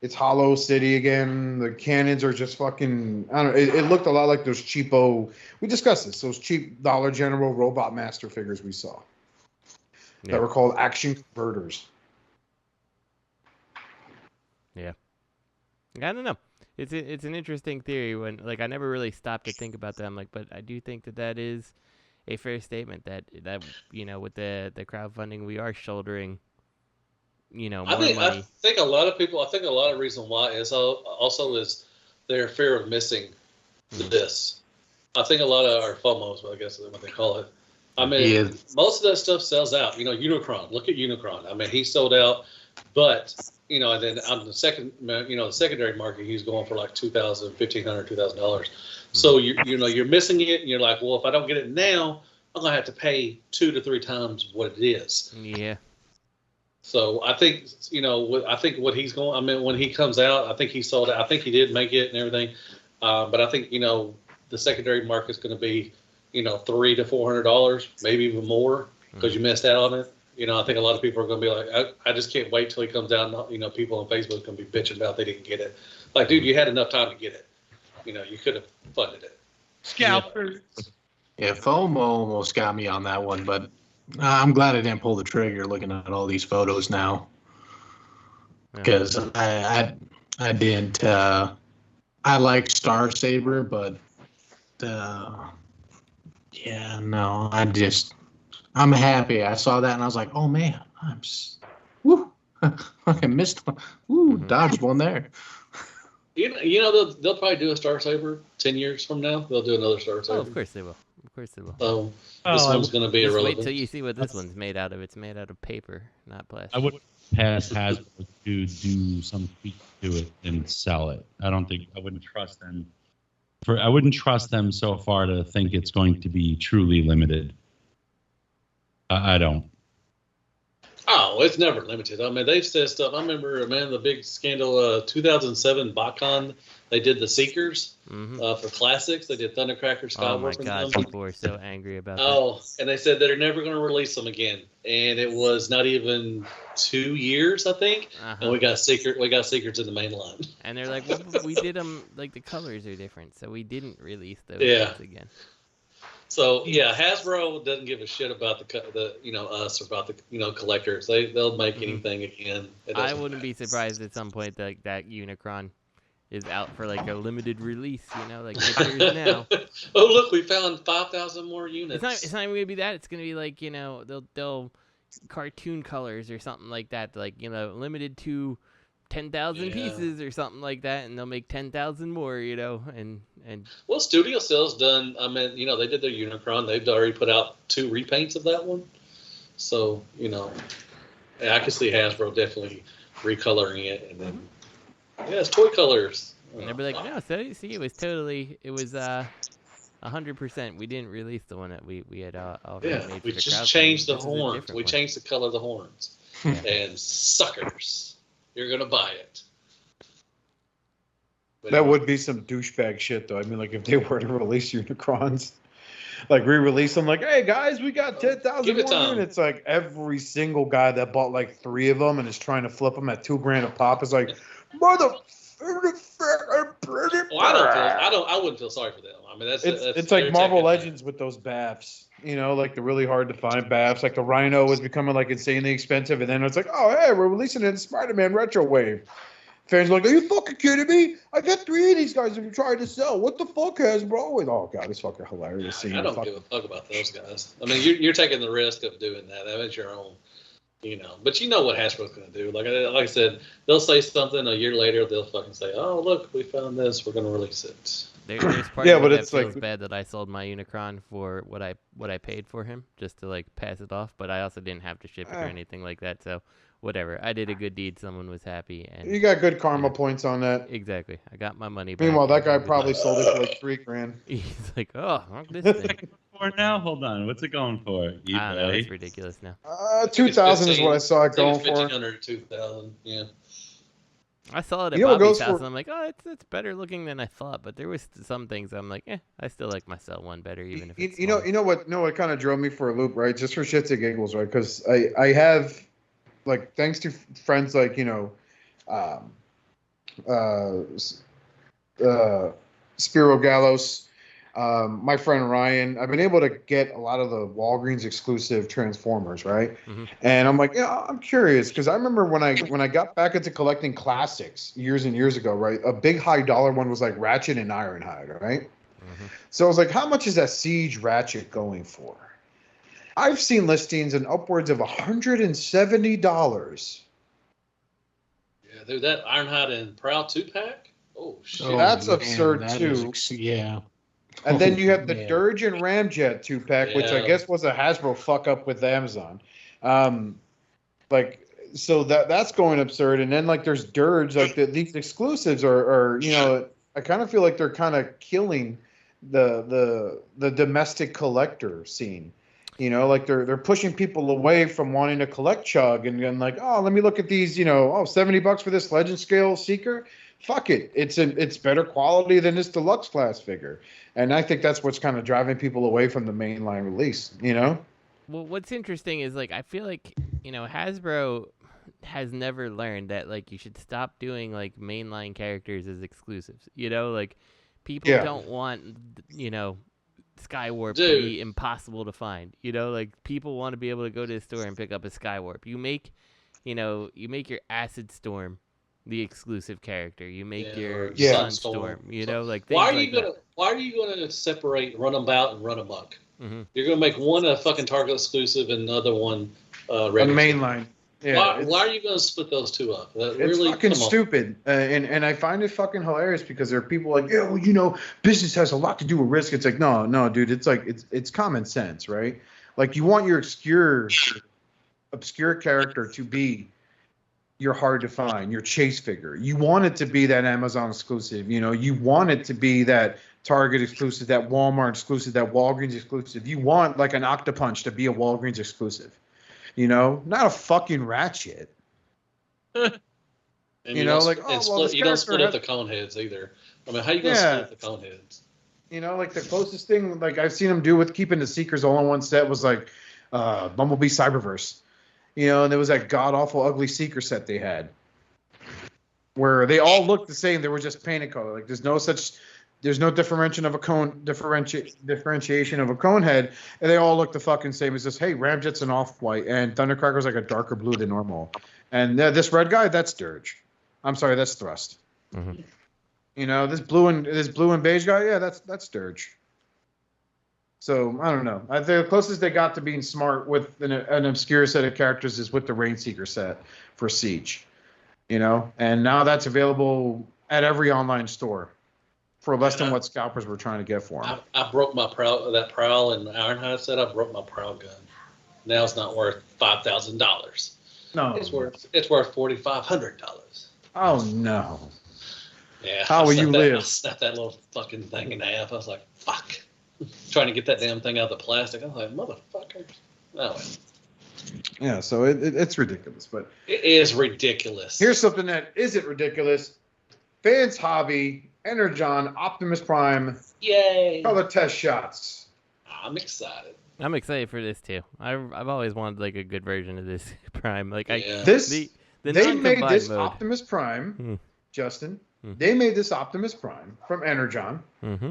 it's Hollow City again. The cannons are just fucking, I don't know. It looked a lot like those cheapo, we discussed this, those cheap Dollar General Robot Master figures we saw that were called action converters. Yeah. I don't know. It's an interesting theory when, like, I never really stopped to think about that. I'm like, but I do think that is a fair statement that you know, with the crowdfunding, we are shouldering, you know, more money. I think a lot of reason why is also is their fear of missing this. I think a lot of our FOMOs, I guess is what they call it. I mean, most of that stuff sells out. You know, Unicron. Look at Unicron. I mean, he sold out, but you know, and then on the secondary market, he's going for like $2,000, $1,500, $2,000. So you know, you're missing it, and you're like, well, if I don't get it now, I'm gonna have to pay 2 to 3 times what it is. Yeah. So I think, you know, I think what he's going. I mean, when he comes out, I think he sold it. I think he did make it and everything. But I think, you know, the secondary market's going to be, you know, $300 to $400, maybe even more, because you missed out on it. You know, I think a lot of people are going to be like, I just can't wait till he comes out. And, you know, people on Facebook are going to be bitching about they didn't get it. Like, dude, you had enough time to get it. You know, you could have funded it. Scalpers. Yeah, FOMO almost got me on that one, but I'm glad I didn't pull the trigger looking at all these photos now. Because I didn't. I like Star Saber, but yeah, no, I'm happy. I saw that and I was like, oh man, I missed one. Woo, dodged one there. You know, they'll probably do a Star Saber 10 years from now. They'll do another Star Saber. Oh, of course they will. Of course they will. So this one's going to be irrelevant. Wait till you see what this one's made out of. It's made out of paper, not plastic. I would pass Hasbro to do some tweak to it and sell it. I wouldn't trust them. I wouldn't trust them so far to think it's going to be truly limited. I don't. Oh, it's never limited. I mean, they've said stuff. I remember, man, the big scandal, 2007 BotCon, they did the Seekers for classics. They did Thundercracker, Skyward. Oh, my God. People were so angry about that. Oh, and they said they're never going to release them again. And it was not even 2 years, I think. And we got Seekers in the main line. And they're like, well, we did them, like, the colors are different, so we didn't release those again. So yeah, Hasbro doesn't give a shit about the you know, us or about the, you know, collectors. They'll make anything again. I wouldn't be surprised at some point that Unicron is out for like a limited release. You know, like it appears now. Oh look, we found 5,000 more units. It's not even gonna be that. It's gonna be like, you know, they'll cartoon colors or something like that. Like, you know, limited to 10,000 pieces or something like that, and they'll make 10,000 more, you know, and well, Studio Cell's done. I mean, you know, they did their Unicron. They've already put out 2 repaints of that one. So, you know, I can see Hasbro definitely recoloring it, and then it's toy colors. And they'll be like, no, so see, it was 100%. We didn't release the one that we had already made. We just changed the horns. We changed the color of the horns, and suckers, you're gonna buy it. That would be some douchebag shit, though. I mean, like, if they were to release Unicrons, like, re-release them, like, hey, guys, we got 10,000 more units. Like, every single guy that bought, like, 3 of them and is trying to flip them at $2,000 a pop is like, motherfucker. Well, I wouldn't feel sorry for them. I mean, it's like Marvel Legends with those BAFs. You know, like the really hard to find BAFs. Like the Rhino was becoming, like, insanely expensive. And then it's like, oh, hey, we're releasing it in Spider-Man Retro Wave. Fans are like, are you fucking kidding me? I got 3 of these guys that are trying to sell. What the fuck, Hasbro? And, oh, God, it's fucking hilarious. I don't give a fuck about those guys. I mean, you're taking the risk of doing that. That is your own, you know. But you know what Hasbro's going to do. Like I said, they'll say something a year later. They'll fucking say, oh, look, we found this. We're going to release it. There's part Yeah, of me but that it's feels like- bad that I sold my Unicron for what I paid for him, just to like pass it off. But I also didn't have to ship it or anything like that. So whatever, I did a good deed. Someone was happy, and You got good karma points on that. exactly, I got my money back. Meanwhile, that and guy everything. probably sold it for like $3,000. He's like, oh, fuck this thing. For now, hold on. What's it going for? I don't know. It's eBay. ridiculous now. 2,000 is what I saw it going for. 1,500, 2,000. Yeah. I saw it at You know what Bobby's goes house, for- and I'm like, oh, it's better looking than I thought. But there was some things I'm like, I still like my cell one better, even if it's You know what kind of drove me for a loop, right? Just for shits and giggles, right? Because I have, like, thanks to friends like, Spiro Gallos, my friend Ryan, I've been able to get a lot of the Walgreens exclusive Transformers, right? Mhm. And I'm like, I'm curious because I remember when I got back into collecting classics years and years ago, right? A big high dollar one was like Ratchet and Ironhide, right? Mhm. So I was like, how much is that Siege Ratchet going for? I've seen listings in upwards of $170. Yeah, dude, that Ironhide and Proud 2-pack? Oh, shit. Oh, That's man, absurd, that too. is yeah. And then you have the Man. Dirge and Ramjet 2-pack, which I Yeah. guess was a Hasbro fuck up with Amazon. So that's going absurd. And then like there's Dirge, like these exclusives are I kind of feel like they're kind of killing the domestic collector scene. Like they're pushing people away from wanting to collect Chug and like, oh, let me look at these, $70 for this Legend Scale Seeker. Fuck it. It's better quality than this deluxe class figure. And I think that's what's kind of driving people away from the mainline release, Well, what's interesting is like I feel like Hasbro has never learned that like you should stop doing like mainline characters as exclusives. Like people Yeah. don't want Skywarp to Dude. be impossible to find. Like people want to be able to go to the store and pick up a Skywarp. You make your Acid Storm the exclusive character. You make Yeah, your or Sunstorm. Sunstorm. Like Why things like why are you gonna separate Runabout and Runamuck? Mhm. You're gonna make one a fucking Target exclusive and another one on regular. mainline. Yeah, Why are you gonna split those two up? That it's really, fucking come on. stupid, and I find it fucking hilarious because there are people like, yeah, well, business has a lot to do with risk. It's like, no, dude, it's like it's common sense, right? Like you want your obscure character to be your hard to find, your chase figure. You want it to be that Amazon exclusive. You want it to be that Target exclusive, that Walmart exclusive, that Walgreens exclusive. You want like an Octopunch to be a Walgreens exclusive. Not a fucking Ratchet. And You know, don't like, split- oh, and well, this you don't split up character the cone heads either. I mean, how you gonna Yeah. split the cone heads? Like the closest thing like I've seen them do with keeping the Seekers all in one set was like Bumblebee Cyberverse. And there was that god awful ugly Seeker set they had, where they all looked the same. They were just painted color. Like there's no differentiation of a cone differentiation of a cone head, and they all look the fucking same. It's just, hey, Ramjet's an off white, and Thundercracker's like a darker blue than normal, and this red guy, that's Dirge. I'm sorry, that's Thrust. Mhm. This blue and beige guy, yeah, that's Dirge. So I don't know. The closest they got to being smart with an obscure set of characters is with the Rainseeker set for Siege, and now that's available at every online store for less than what scalpers were trying to get for them. I broke my Prowl and Ironhide set. I broke my Prowl gun. Now it's not worth $5,000. No, It's worth $4,500. Oh no! Yeah. How will you I live? snapped that little fucking thing in half. I was like, fuck. Trying to get that damn thing out of the plastic. I was like, motherfucker. Oh, well. Yeah, so it's ridiculous. But It is ridiculous. here's something that isn't ridiculous: Fans Hobby, Energon, Optimus Prime, Yay. color test shots. I'm excited. I'm excited for this too. I've always wanted like a good version of this Prime. Like Yeah. the They made non-combined this mode. Optimus Prime, Hmm. Justin. Hmm. They made this Optimus Prime from Energon Mm-hmm.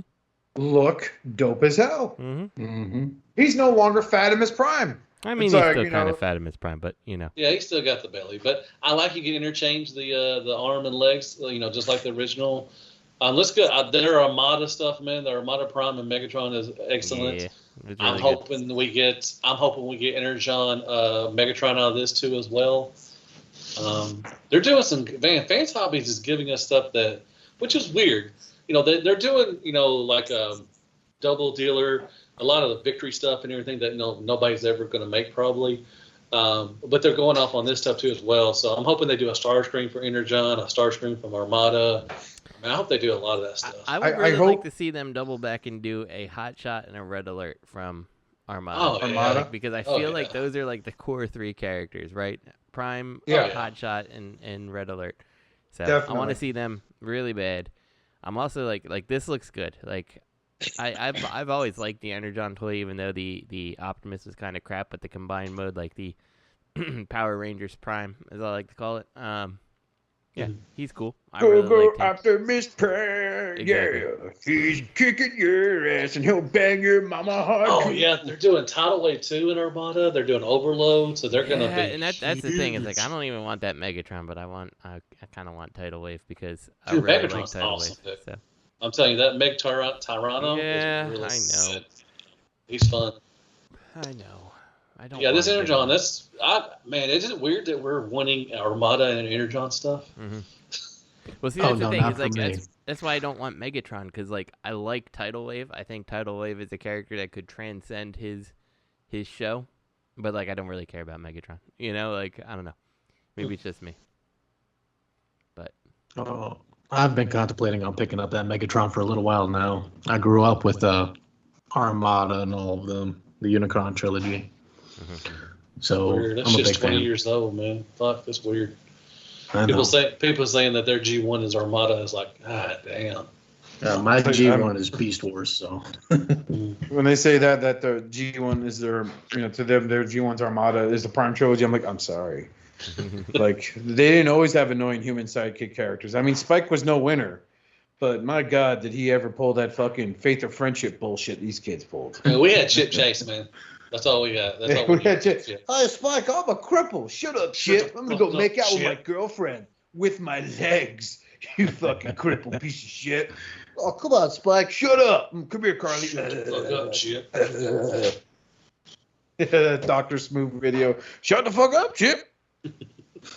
look dope as hell. Mm-hmm. Mm-hmm. He's no longer Fatimus Prime. I mean, It's he's like, still you kind know- of fat in his prime, but Yeah, he still got the belly, but I like you can interchange the arm and legs, just like the original. Let's go. Their Armada stuff, man. The Armada Prime and Megatron is excellent. yeah, it's I'm really hoping we get Energon, Megatron out of this too as well. They're doing some Fans Hobbies is giving us stuff which is weird they're doing, like a double dealer, a lot of the victory stuff and everything that nobody's ever going to make probably. But they're going off on this stuff too as well. So I'm hoping they do a star screen for Energon, a star screen from Armada. I hope they do a lot of that stuff. I would really like to see them double back and do a Hot Shot and a Red Alert from Armada. Oh, Armada? Like, because I feel like those are like the core 3 characters, right? Prime, Hot Shot, and Red Alert. So Definitely. I want to see them really bad. I'm also like this looks good. Like I've always liked the Energon toy, even though the Optimus was kind of crap, but the combined mode, like the Power Rangers Prime, as I like to call it. Yeah, he's cool. I really liked him. Optimus Prime, Exactly. yeah. He's kicking your ass and he'll bang your mama hard. Oh yeah, they're doing Tidal Wave 2 in Armada. They're doing Overload, so they're gonna be. And that's the thing. It's like huge. I don't even want that Megatron, but I kind of want Tidal Wave because I Dude, really like Megatron's Tidal awesome, Wave. dude. So. I'm telling you, that Meg Tyranno Yeah, is really I know. sick. He's fun. I know. I don't. Yeah, this wanna get Energon, him. man, isn't it weird that we're winning Armada and Energon stuff? Mhm. Well, see, Oh, that's the no, thing. not Is like for me. that's why I don't want Megatron, because like I like Tidal Wave. I think Tidal Wave is a character that could transcend his show, but like I don't really care about Megatron. Like I don't know. Maybe it's just me. But Oh, I've been contemplating on picking up that Megatron for a little while now. I grew up with Armada and all of them, the Unicron trilogy. So Weird. That I'm a shit's big 20 fan. years old, man. Fuck, that's weird. I know. People saying that their G1 is Armada is like, god damn. My G1 is Beast Wars, so. When they say that the G1 is their, to them, their G1's Armada is the Prime Trilogy, I'm like, I'm sorry. Like, they didn't always have annoying human sidekick characters. I mean, Spike was no winner, but my God, did he ever pull that fucking faith or friendship bullshit these kids pulled? Man, we had Chip Chase, man. That's all we got. That's all We we had got. Chip. Hey, Spike, I'm a cripple. Shut up, Chip. I'm gonna go make out with my girlfriend with my legs. You fucking cripple piece of shit. Oh, come on, Spike. Shut up. Come here, Carly. Shut the fuck up, Chip. Dr. Smooth video. Shut the fuck up, Chip.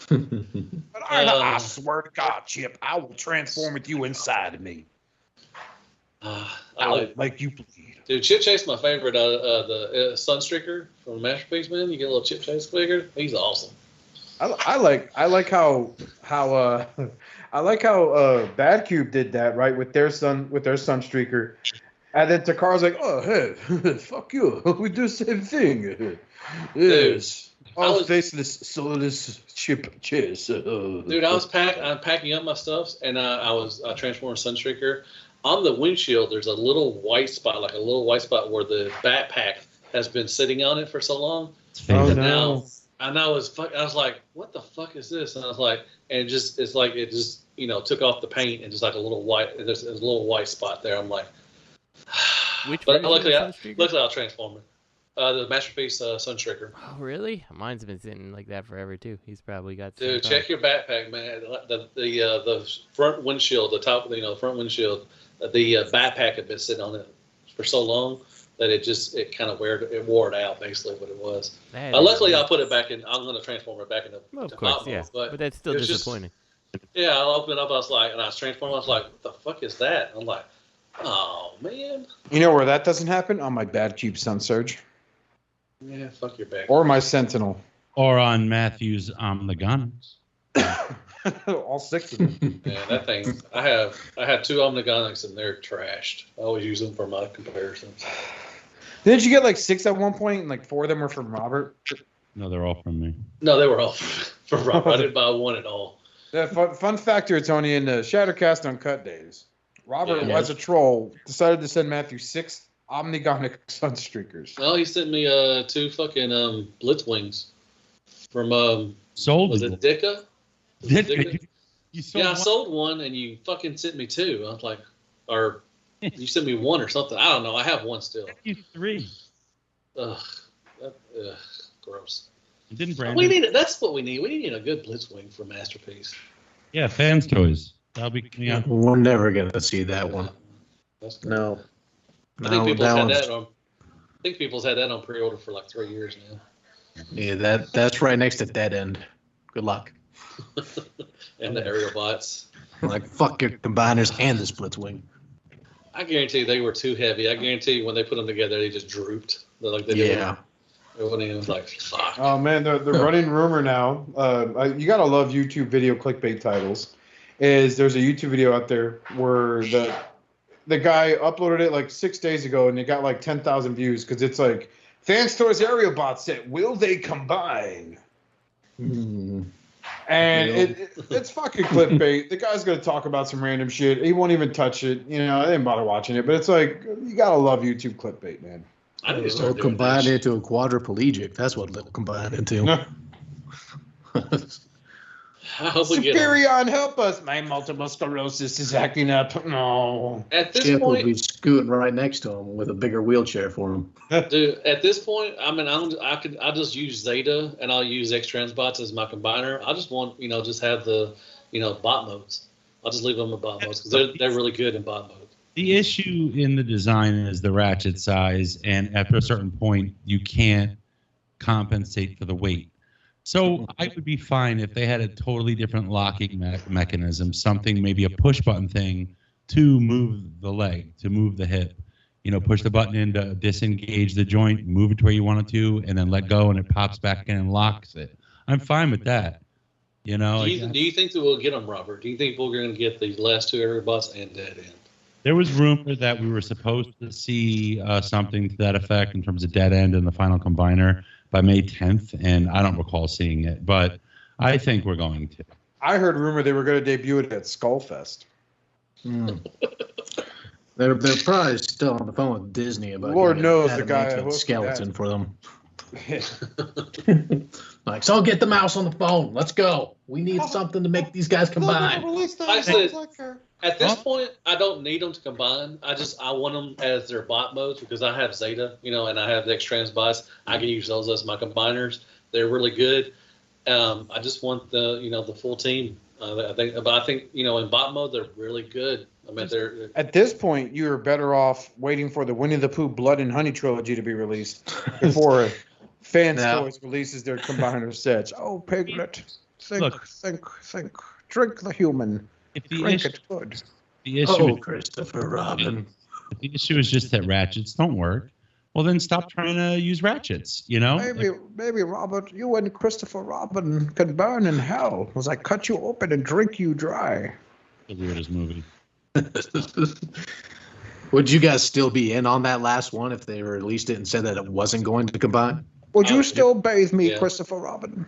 But I swear to God, Chip, I will transform with you inside of me. I like you bleed. Dude, Chip Chase is my favorite. The Sunstreaker from Masterpiece, man. You get a little Chip Chase figure. He's awesome. I like how Bad Cube did that, right, with their Sunstreaker. And then Takara's like, oh, hey, fuck you. We do the same thing. Yes. I was facing this soulless Chip Chase. Dude, I'm packing up my stuff, and I transformed Sunstreaker. On the windshield, there's a little white spot, where the backpack has been sitting on it for so long. Oh, and no. I was like, what the fuck is this? And I was like, and it just took off the paint and just like there's a little white spot there. I'm like, but luckily I'll transform it. The Masterpiece Sunstreaker. Oh, really? Mine's been sitting like that forever too. He's probably got. Dude, check your backpack, man. The front windshield, the top, the front windshield, the backpack had been sitting on it for so long that it kind of wore it out. Basically, what it was. Luckily, I'll put it back in. I'm going to transform it back into. Well, of course, yeah. But that's still disappointing. Yeah, I'll open it up. I was transforming. I was like, what the fuck is that? I'm like, oh man. You know where that doesn't happen? On my Bad Cube Sun Surge. Yeah, fuck your back. Or my Sentinel. Or on Matthew's the guns. All 6 of them. Yeah, that thing. I had 2 Omnigonics and they're trashed. I always use them for my comparisons. Didn't you get like 6 at one point and like 4 of them were from Robert? No, they're all from me. No, they were all for Robert. I didn't buy one at all. Yeah, fun fact here, Tony, in the Shattered Cast Uncut days, Robert, as a troll, decided to send Matthew 6 Omnigonic Sunstreakers. Well, he sent me 2 fucking Blitzwings from Sold. Was it Deco? You sold I sold one and you fucking sent me 2. I was like, or you sent me 1 or something. I don't know. I have 1 still. You 3. Ugh, gross. Didn't Brandon? We need it. That's what we need. We need a good Blitzwing for Masterpiece. Yeah, fans toys. That'll be coming out. We're never going to see that one. No. I think people's had that on pre-order for like 3 years now. Yeah, that's right next to Dead End. Good luck. And the aerial bots. Like, fuck your combiners and the Splitswing. I guarantee they were too heavy. I guarantee you when they put them together, they just drooped. Like they Yeah. Everybody was like, fuck. Oh man, the running rumor now. You gotta love YouTube video clickbait titles. There's a YouTube video out there where the guy uploaded it like 6 days ago and it got like 10,000 views because it's like Fans Toys Aerial Bot set. Will they combine? And it's fucking clickbait. The guy's gonna talk about some random shit. He won't even touch it. You know, I didn't bother watching it, but it's like you gotta love YouTube clickbait, man. I need to They'll start doing combine that. into a quadriplegic. That's what they'll combine into. I hope we get 'em. Superion, help us! My multiple sclerosis is acting up. No. At this Skip will point, be scooting right next to him with a bigger wheelchair for him. dude. At this point, I mean, I'll just use Zeta and I'll use X-Trans bots as my combiner. I just want, just have the, bot modes. I'll just leave them in bot modes because they're really good in bot mode. The issue in the design is the ratchet size, and after a certain point, you can't compensate for the weight. So I would be fine if they had a totally different locking mechanism, something, maybe a push button thing to move the leg, to move the hip. Push the button in to disengage the joint, move it to where you want it to, and then let go, and it pops back in and locks it. I'm fine with that. Do you think that we'll get them, Robert? Do you think we're going to get the last two area bots and Dead End? There was rumor that we were supposed to see something to that effect in terms of Dead End and the final combiner by May 10th, and I don't recall seeing it, but I think we're going to. I heard rumor they were going to debut it at Skullfest. They're probably still on the phone with Disney about Lord getting knows an the guy adamantium hosting skeleton that. for them. So get the mouse on the phone. Let's go. We need something to make these guys combine. I said, at this point, I don't need them to combine. I want them as their bot modes because I have Zeta, and I have the X-Trans bots. I can use those as my combiners. They're really good. I just want the full team. I think in bot mode they're really good. I mean, they're At this point, you are better off waiting for the Winnie the Pooh Blood and Honey trilogy to be released before Fans Toys releases their combiner sets. Oh, Piglet, think. Drink the human. Drink it good. The issue is, Christopher Robin. if the issue is just that ratchets don't work, well, then stop trying to use ratchets, Maybe Robert, you and Christopher Robin can burn in hell as I cut you open and drink you dry. The weirdest movie. Would you guys still be in on that last one if they released it and said that it wasn't going to combine? Would you still bathe me, Yeah. Christopher Robin?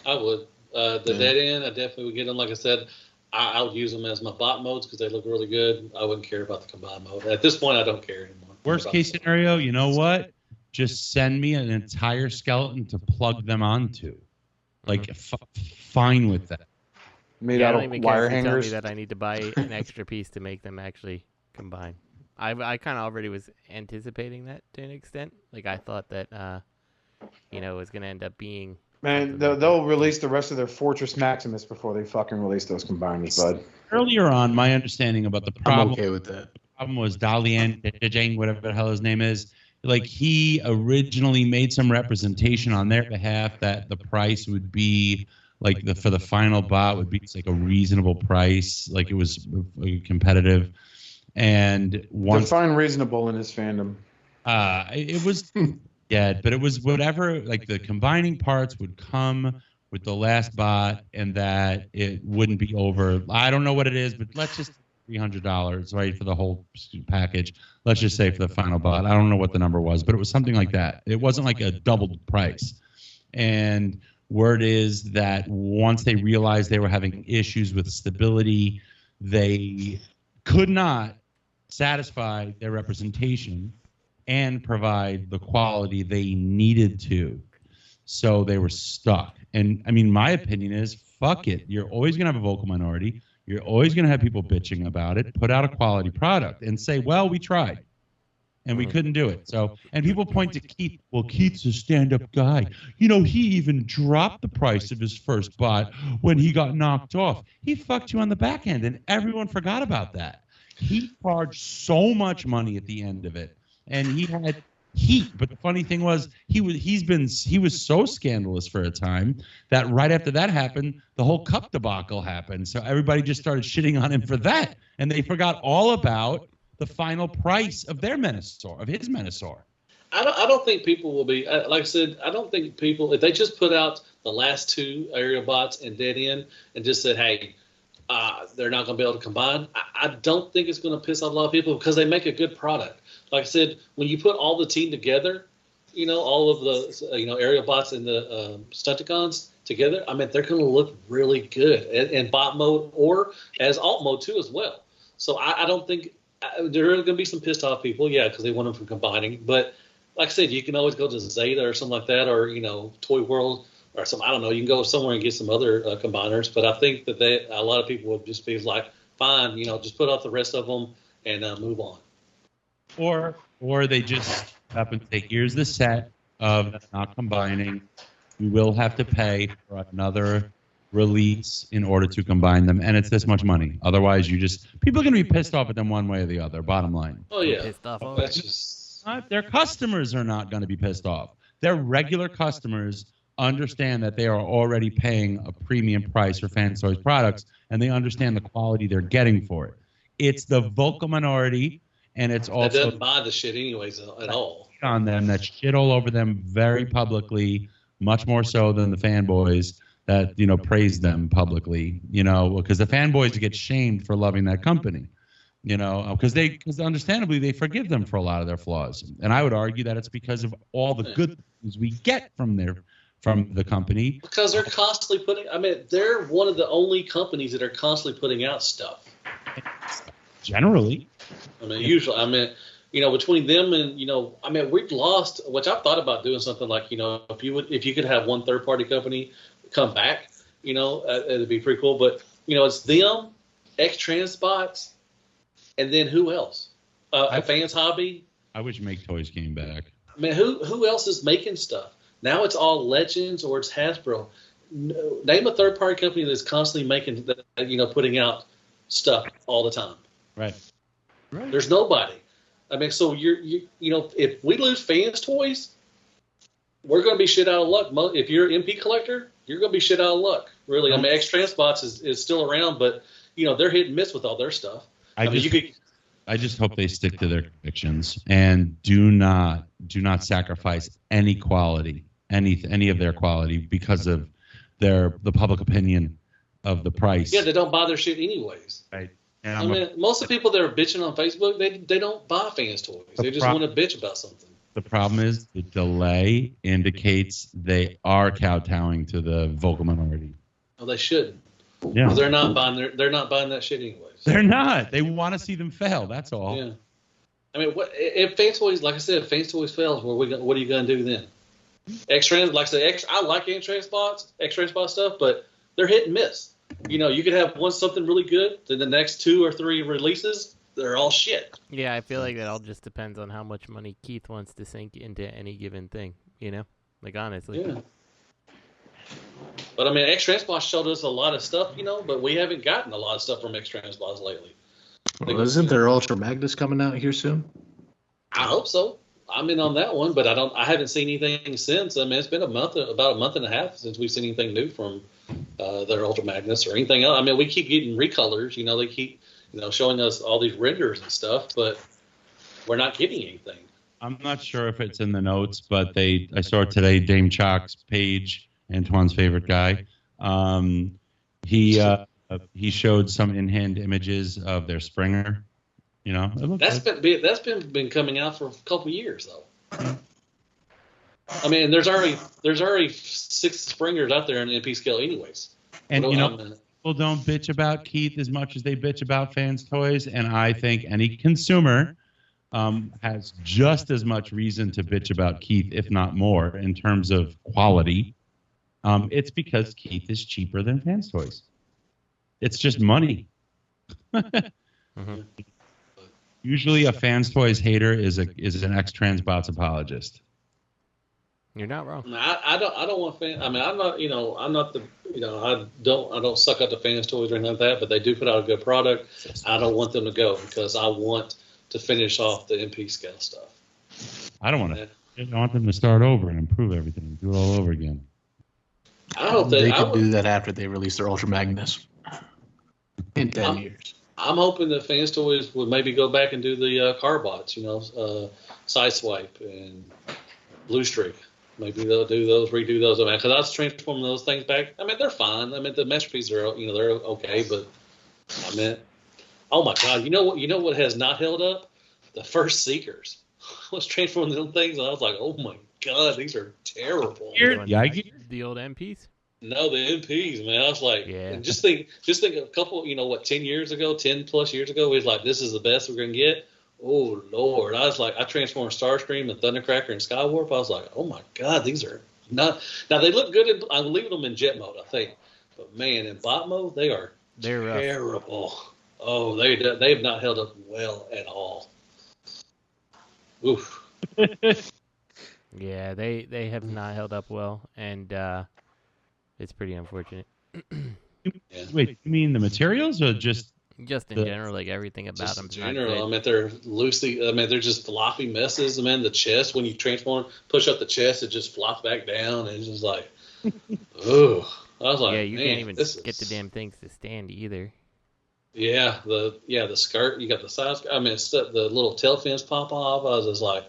I would. Dead End, I definitely would get them. Like I said, I'll use them as my bot modes because they look really good. I wouldn't care about the combine mode. At this point, I don't care anymore. Worst case scenario, you know what? Just send me an entire skeleton to plug them onto. Like, fine with that. Made I out don't of even care wire if you tell me hangers. that I need to buy an extra piece to make them actually combine. I kind of already was anticipating that to an extent. Like I thought that, it was going to end up being. Man, they'll release the rest of their Fortress Maximus before they fucking release those combiners, bud. Earlier on, my understanding about the I'm problem, okay with that. problem was Dalian, whatever the hell his name is. Like, he originally made some representation on their behalf that the price would be like for the final bot would be like a reasonable price, like it was competitive. And once Define reasonable in his fandom. it was but it was whatever, like the combining parts would come with the last bot and that it wouldn't be over. I don't know what it is, but let's just $300, right, for the whole package. Let's just say for the final bot. I don't know what the number was, but it was something like that. It wasn't like a doubled price. And word is that once they realized they were having issues with stability, they could not satisfy their representation and provide the quality they needed to. So they were stuck. And I mean, my opinion is, fuck it. You're always going to have a vocal minority. You're always going to have people bitching about it. Put out a quality product and say, well, we tried and we couldn't do it. So, and people point to Keith. Well, Keith's a stand-up guy. He even dropped the price of his first bot when he got knocked off. He fucked you on the back end, and everyone forgot about that. He charged so much money at the end of it, and he had heat. But the funny thing was, he was so scandalous for a time that right after that happened, the whole cup debacle happened. So everybody just started shitting on him for that, and they forgot all about the final price of their Menasor, of his Menasor. I don't think people will be, like I said, I don't think people, if they just put out the last 2 aerial bots and dead end and just said, hey, they're not going to be able to combine, I don't think it's going to piss off a lot of people because they make a good product. Like I said, when you put all the team together, all of the, aerial bots and the Stunticons together, I mean, they're going to look really good in bot mode or as alt mode too as well. So I don't think there are going to be some pissed off people, because they want them from combining. But like I said, you can always go to Zeta or something like that, or Toy World or some. I don't know. You can go somewhere and get some other combiners. But I think that a lot of people would just be like, fine, just put off the rest of them and move on. Or they just up and say, here's the set of not combining. You will have to pay for another release in order to combine them, and it's this much money. Otherwise, people are going to be pissed off at them one way or the other. Bottom line. Oh yeah, pissed off. That's just their customers are not going to be pissed off. Their regular customers understand that they are already paying a premium price for Fans Toys products, and they understand the quality they're getting for it. It's the vocal minority, and it's also that doesn't buy the shit anyways at all. On them that shit all over them very publicly, much more so than the fanboys that praise them publicly, because the fanboys get shamed for loving that company, because understandably they forgive them for a lot of their flaws, and I would argue that it's because of all the good things we get from the company, because they're constantly putting. I mean, they're one of the only companies that are constantly putting out stuff. Generally, I mean, usually, between them and we've lost. Which I've thought about doing something like if you could have one third party company come back, it'd be pretty cool. But it's them, X-Transbots, and then who else? Fans Hobby. I wish Make Toys came back. I mean, who else is making stuff? Now it's all Legends or it's Hasbro. Name a third party company that's constantly making, putting out stuff all the time. Right. There's nobody. I mean, so if we lose Fans Toys, we're going to be shit out of luck. If you're an MP collector, you're going to be shit out of luck. Really, I mean, X-Transbots is still around, but they're hit and miss with all their stuff. I just hope they stick to their convictions and do not sacrifice any quality, any of their quality because of the public opinion of the price. Yeah, they don't buy their shit anyways. Right. Most of the people that are bitching on Facebook, they don't buy Fans Toys. They just want to bitch about something. The problem is the delay indicates they are kowtowing to the vocal minority. Well, they shouldn't. Yeah, they're not buying that shit anyways. They're not. They want to see them fail. That's all. Yeah. I mean, if Fans Toys, like I said, if Fans Toys fails, what are you going to do then? X-Trans, like I said, I like X-Transbot stuff, but they're hit and miss. You could have something really good, then the next 2 or 3 releases, they're all shit. Yeah, I feel like that all just depends on how much money Keith wants to sink into any given thing, Like, honestly. Yeah. But, I mean, X-Transbot showed us a lot of stuff, but we haven't gotten a lot of stuff from X-Transbots lately. Well, isn't there Ultra Magnus coming out here soon? I hope so. I'm in on that one, but I haven't seen anything since. I mean, it's been about a month and a half since we've seen anything new from their Ultra Magnus or anything else. I mean, we keep getting recolors. They keep showing us all these renders and stuff, but we're not getting anything. I'm not sure if it's in the notes, but I saw today Dame Chalk's page, Antoine's favorite guy. He showed some in-hand images of their Springer. That's been coming out for a couple of years though. I mean, there's already 6 Springers out there in the MP scale anyways. And people don't bitch about Keith as much as they bitch about Fans Toys, and I think any consumer has just as much reason to bitch about Keith, if not more, in terms of quality. It's because Keith is cheaper than Fans Toys. It's just money. Mm-hmm. Usually, a Fans Toys hater is an X-Transbots apologist. You're not wrong. I don't want fans. I mean, I'm not the. I don't suck up to Fans Toys or anything like that. But they do put out a good product. I don't want them to go because I want to finish off the MP scale stuff. I don't want to. I want them to start over and improve everything, do it all over again. I hope they could do that after they release their Ultra Magnus in 10 years. I'm hoping that Fans Toys would maybe go back and do the Carbots, Sideswipe and Blue Streak. Maybe they'll do those, redo those. I mean, because I was transforming those things back. I mean, they're fine. I mean, the masterpieces are, they're okay. But I mean, oh my God, you know what has not held up? The first Seekers. I was transforming them things, and I was like, oh my God, these are terrible. The old MPs. No, the MPs, man. I was like, and just think a couple, 10 years ago, 10 plus years ago, we was like, this is the best we're going to get. Oh, Lord. I was like, I transformed Starscream and Thundercracker and Skywarp. I was like, oh, my God, these are not. Now, they look good. I'm leaving them in jet mode, I think. But, man, in bot mode, they're terrible. Rough. Oh, they have not held up well at all. Oof. Yeah, they have not held up well, and it's pretty unfortunate. Wait, you mean the materials or just in general, like everything about them? In general, I mean, they're loosely. I mean, they're just floppy messes. I mean, the chest, when you transform, push up the chest, it just flops back down, and it's just like, oh. I was like, you can't even get the damn things to stand either. Yeah, the skirt. You got the side skirt. I mean, the little tail fins pop off. I was just like,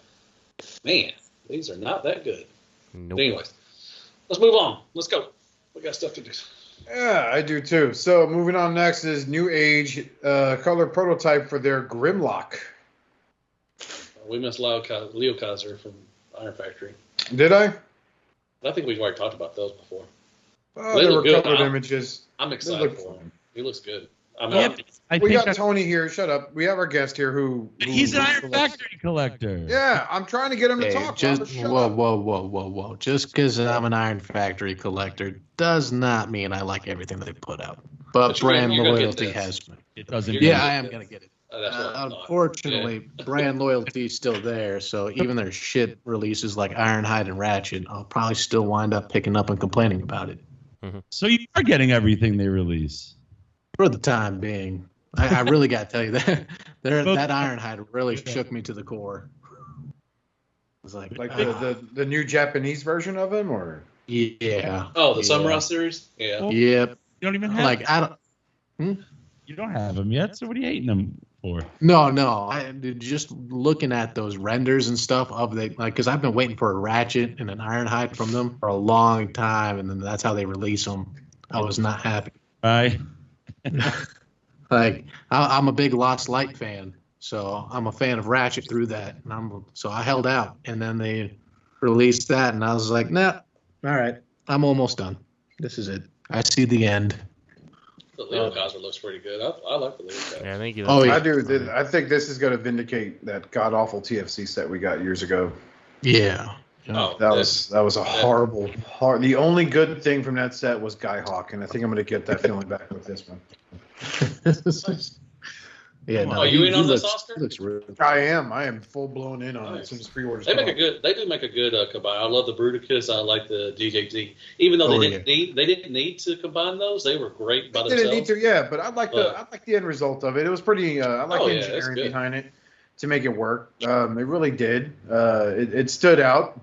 man, these are not that good. Nope. But anyways, let's move on. Let's go. We got stuff to do. Yeah, I do too. So moving on next is New Age color prototype for their Grimlock. We missed Liokaiser from Iron Factory. Did I? I think we've already talked about those before. There were colored images. I'm excited for him. He looks good. We got Tony here. Shut up. We have our guest here who he's an Iron Factory collector. Yeah, I'm trying to get him to talk. Whoa. Just because I'm an Iron Factory collector does not mean I like everything they put out. But brand loyalty has. It doesn't. Yeah, I am going to get it. Unfortunately, brand loyalty is still there. So even their shit releases like Ironhide and Ratchet, I'll probably still wind up picking up and complaining about it. Mm-hmm. So you are getting everything they release. For the time being, I really got to tell you that that Ironhide really shook me to the core. It was like the new Japanese version of him, or yeah. Oh, the Samurai series. Yeah. Yep. You don't even have. You don't have them yet. So what are you hating them for? No. I just looking at those renders and stuff of because I've been waiting for a Ratchet and an Ironhide from them for a long time, and then that's how they release them. I was not happy. Bye. I'm a big Lost Light fan, so I'm a fan of Ratchet through that, and so I held out, and then they released that, and I was like, nah, all right, I'm almost done. This is it. I see the end. The Liokaiser looks pretty good. I like the Liokaiser. Yeah, thank you. I do. I think this is going to vindicate that god awful TFC set we got years ago. Yeah. That was a horrible. The only good thing from that set was Guy Hawk, and I think I'm going to get that feeling back with this one. Yeah, no, are you in on this, Oscar? Looks really I am full blown in on it since pre-orders. They do make a good combine. I love the Bruticus. I like the DJZ. Even though they didn't need to combine those, they were great by themselves. They didn't need to, yeah. But I like the end result of it. It was pretty. I like the engineering behind it to make it work. It really did. It stood out,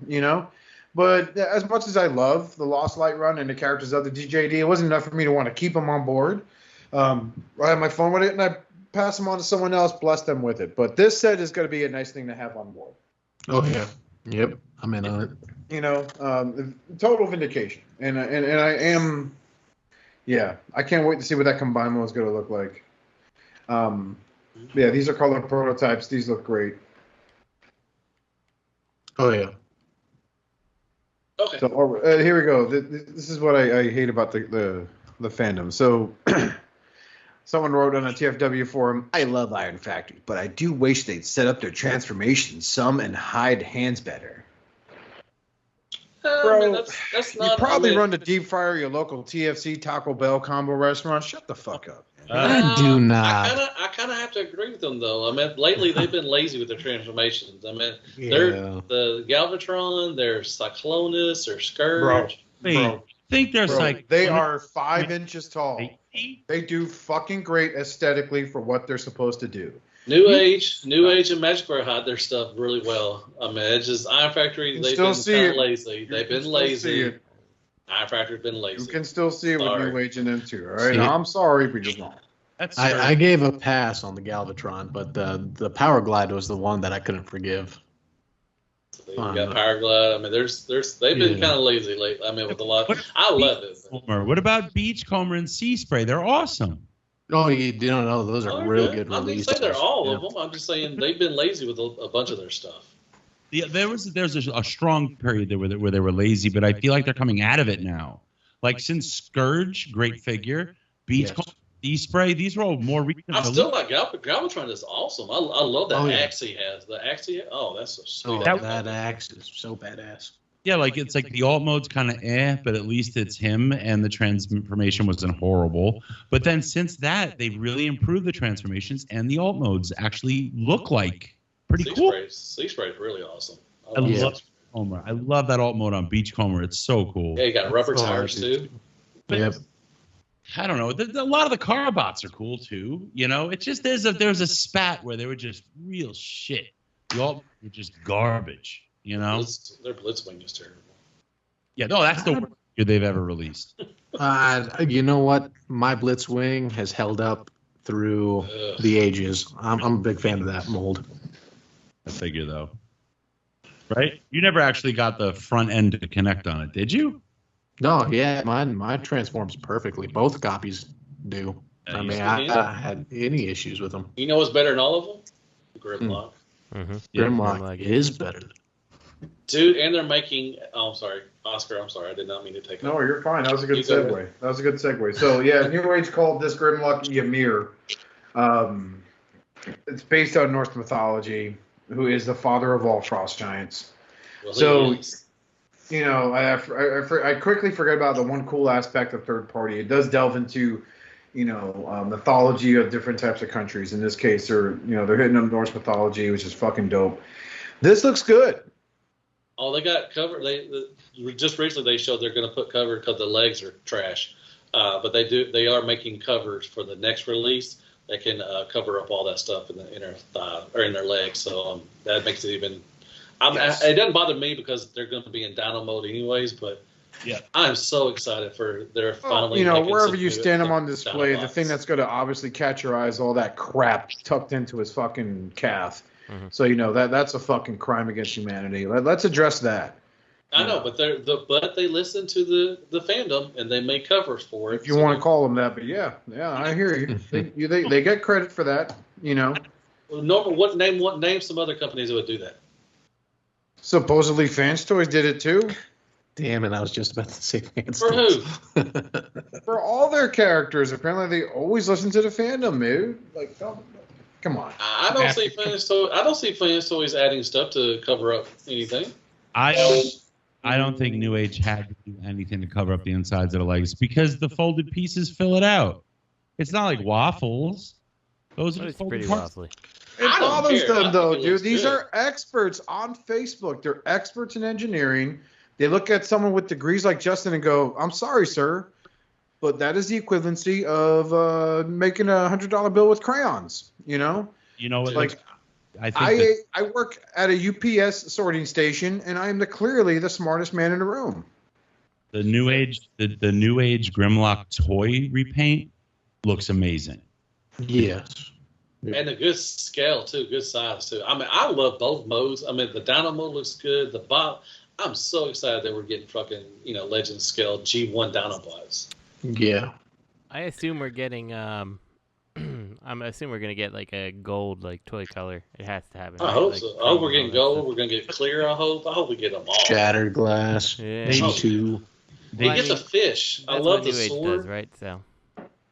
But as much as I love the Lost Light run and the characters of the DJD, it wasn't enough for me to want to keep them on board. I had my fun with it, and I pass them on to someone else, bless them with it. But this set is going to be a nice thing to have on board. Oh, yeah. Yep. I'm in on it. Total vindication. And I am, I can't wait to see what that combined mode is going to look like. These are color prototypes. These look great. Oh, yeah. Okay. So here we go. This is what I hate about the fandom. So someone wrote on a TFW forum, I love Iron Factory, but I do wish they'd set up their transformations some and hide hands better. Bro, that's not. You probably run to deep fryer your local TFC Taco Bell combo restaurant. Shut the fuck up. I do not. I kind of have to agree with them, though. I mean, lately they've been lazy with their transformations. I mean, they're the Galvatron, their Cyclonus, their Scourge. Bro, think they're like they are 5 inches tall. They do fucking great aesthetically for what they're supposed to do. New Age and Magic Bear hide their stuff really well. I mean, it's just Iron Factory. They've been kind of lazy. They've been lazy. Iron Factory's been lazy. You can still see it with New Age in them too. All right, I'm sorry, but you're wrong. That's I gave a pass on the Galvatron, but the Power Glide was the one that I couldn't forgive. You got Power Glide. I mean, they've been kind of lazy lately. I mean, with a lot. I love it. What about Beachcomber and Sea Spray? They're awesome. Oh, you don't know. Those are real good I didn't releases. say they're all of them. I'm just saying they've been lazy with a bunch of their stuff. Yeah, there's a strong period there where they were lazy, but I feel like they're coming out of it now. Like since Scourge, great figure, Beachcomber, Sea Spray, these are all more recent. I still like Galvatron is awesome. I love that axe he has. The axe that's so sweet. That axe is so badass. Yeah, like it's like the alt mode's kind of but at least it's him, and the transformation wasn't horrible. But then since that, they really improved the transformations, and the alt modes actually look like pretty cool. Sea Spray is really awesome. I love Homer. I love that alt mode on Beachcomber. It's so cool. Yeah, you got rubber tires too. Yep. I don't know. A lot of the car bots are cool too. You know, it's just there's a spat where they were just real shit. The alt were just garbage. You know, their Blitzwing is terrible. Yeah, no, that's the worst figure they've ever released. You know what? My Blitzwing has held up through the ages. I'm a big fan of that mold. I figure though, right? You never actually got the front end to connect on it, did you? No, yeah, mine transforms perfectly. Both copies do. I mean, I had any issues with them. You know what's better than all of them? Grimlock. Mm-hmm. Grimlock is better. Dude, and they're making. Oh, I'm sorry, Oscar. I'm sorry. I did not mean to take. No, you're fine. That was a good segue. So yeah, New Age called this Grimlock Ymir. It's based on Norse mythology, who is the father of all frost giants. Well, you know, I quickly forget about the one cool aspect of third party. It does delve into, you know, mythology of different types of countries. In this case, they're hitting on Norse mythology, which is fucking dope. This looks good. Oh, they got covered. Just recently they showed they're going to put cover because the legs are trash. But they are making covers for the next release. They can cover up all that stuff in their thigh or in their legs. So that makes it even. It doesn't bother me because they're going to be in Dino mode anyways. But yeah, I'm so excited for their finally. You know, wherever you stand them on display, the thing that's going to obviously catch your eye is all that crap tucked into his fucking calf. Mm-hmm. So you know that's a fucking crime against humanity. Let's address that. I know, but they listen to the fandom and they make covers for it. If you want to call them that, but yeah, I hear you. They get credit for that. You know. Well, Norman, name some other companies that would do that. Supposedly, Fans Toys did it too. Damn it! I was just about to say Fans For Toys. who? For all their characters. Apparently, they always listen to the fandom, dude. Like, come on. I don't see Fans Toys adding stuff to cover up anything. I don't think New Age had to do anything to cover up the insides of the legs because the folded pieces fill it out. It's not like waffles. Those are pretty waffly. It bothers them, though, dude. These are experts on Facebook. They're experts in engineering. They look at someone with degrees like Justin and go, I'm sorry, sir, but that is the equivalency of making a $100 bill with crayons, you know? You know what? Like, I work at a UPS sorting station, and I am clearly the smartest man in the room. The New Age Grimlock toy repaint looks amazing. Yes. And a good scale, too. Good size, too. I mean, I love both modes. I mean, the Dino mode looks good. The bot, I'm so excited that we're getting fucking, Legend scale G1 Dinobots. Yeah. I assume we're getting, I'm assuming we're going to get, like, a gold, like, toy color. It has to happen. I hope so. I hope we're getting gold. We're going to get clear, I hope. I hope we get them all. Shattered glass. Yeah. Maybe two. They get the fish. I love the sword. Does, right? So.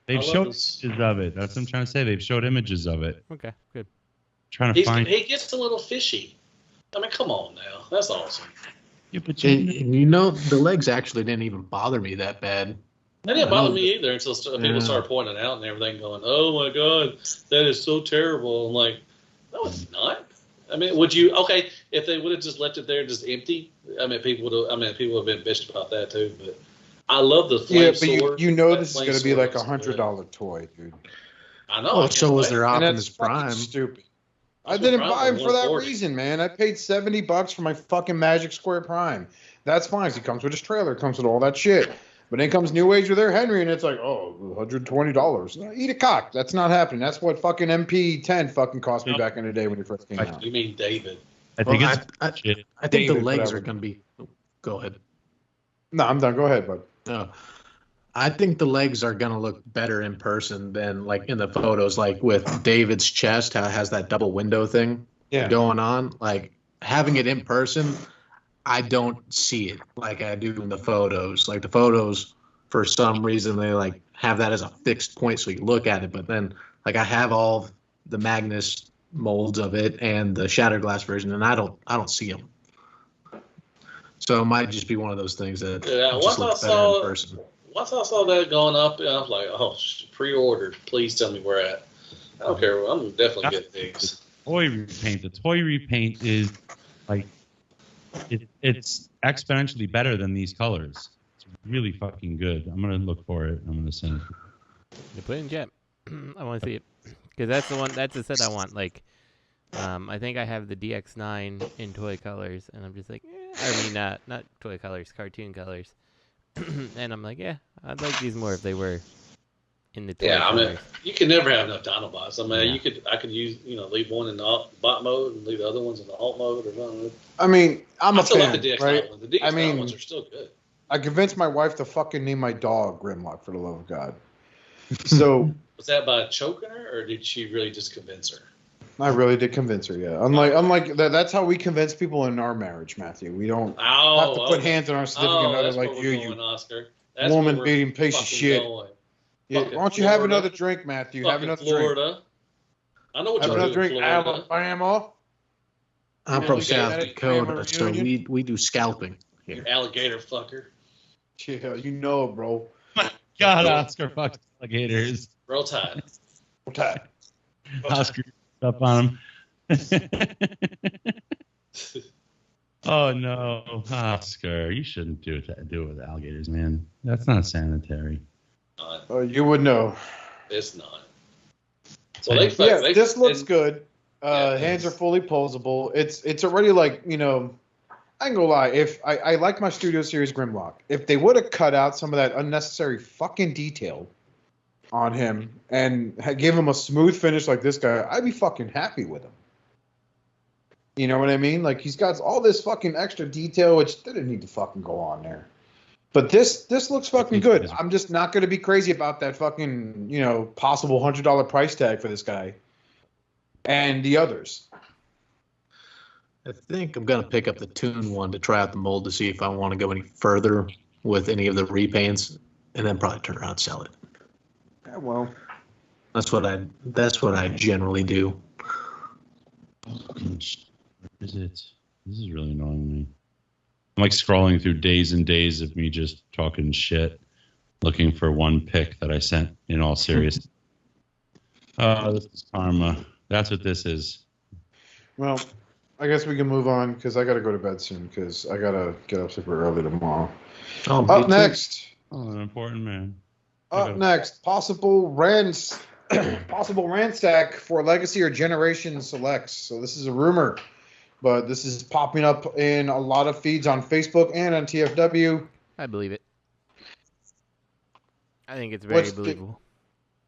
They've showed images of it. That's what I'm trying to say. They've showed images of it. Okay, good. He gets a little fishy. I mean, come on now. That's awesome. Yeah, but the legs actually didn't even bother me that bad. That didn't bother me either until people started pointing out and everything going, oh my God, that is so terrible. I'm like, no, it's not. I mean, if they would have just left it there just empty, I mean, people would have been bitched about that too, but I love the flame sword. Yeah, but you know this is going to be like $100 toy, dude. I know. Well, so was their Optimus Prime. Stupid. I didn't buy him for that reason, man. I paid $70 for my fucking Magic Square Prime. That's fine. He comes with his trailer. Comes with all that shit. But then comes New Age with their Henry, and it's like, oh, $120. Eat a cock. That's not happening. That's what fucking MP10 fucking cost me back in the day when it first came out. You mean David? I think I think David, the legs whatever. are going to be. Go ahead. No, I'm done. Go ahead, bud. No, I think the legs are going to look better in person than like in the photos. Like with David's chest, how it has that double window thing going on. Like having it in person, I don't see it like I do in the photos. Like the photos, for some reason, they like have that as a fixed point so you look at it. But then, like I have all the Magnus molds of it and the Shattered Glass version, and I don't see them. So it might just be one of those things that just looks better in person. Once I saw that going up, I was like, oh, pre-ordered. Please tell me where at. I don't care. I'm definitely getting these. Toy repaint. The toy repaint is like it's exponentially better than these colors. It's really fucking good. I'm gonna look for it. I'm gonna send it. You put it in chat. I want to see it because that's the one. That's the set I want. Like, I think I have the DX9 in toy colors, and I'm just like, I mean, not toy colors, cartoon colors. And I'm like, yeah, I'd like these more if they were in the toy colors. I mean, you can never have enough Dinobots. I mean, I could use, leave one in the bot mode and leave the other ones in the alt mode or something. I mean, I'm a still fan, like the DX9 right? ones. The DX9 ones are still good. I convinced my wife to fucking name my dog Grimlock, for the love of God. So was that by choking her, or did she really just convince her? I really did convince her, yeah. Unlike that's how we convince people in our marriage, Matthew. We don't have to put hands on our significant other like you Oscar. woman beating piece of shit. Yeah, why don't you have another drink, Matthew? Have another Florida. drink. I know what have you're another doing, drink, Florida. Alabama. I'm from South Dakota, so we do scalping You here. alligator fucker. Yeah, you know it, bro. God, Oscar fucks alligators. Roll Tide. Okay. Oscar up on him. Oh no, Oscar! You shouldn't do it with alligators, man. That's not sanitary. You would know. It's not. So This looks good. Hands are fully posable. It's already like, I ain't gonna lie. If I like my Studio Series Grimlock, if they would have cut out some of that unnecessary fucking detail on him and give him a smooth finish like this guy, I'd be fucking happy with him. You know what I mean? Like, he's got all this fucking extra detail, which didn't need to fucking go on there. But this looks fucking good. I'm just not going to be crazy about that fucking, possible $100 price tag for this guy and the others. I think I'm going to pick up the Toon one to try out the mold to see if I want to go any further with any of the repaints, and then probably turn around and sell it. Yeah, well, that's what I generally do. Is it? This is really annoying me. I'm like scrolling through days and days of me just talking shit, looking for one pick that I sent in all seriousness. This is karma. That's what this is. Well, I guess we can move on because I got to go to bed soon because I got to get up super early tomorrow. Up next. Oh, an important man. Up next, possible Ransack for Legacy or Generation Selects. So this is a rumor, but this is popping up in a lot of feeds on Facebook and on TFW. I believe it. I think it's very believable.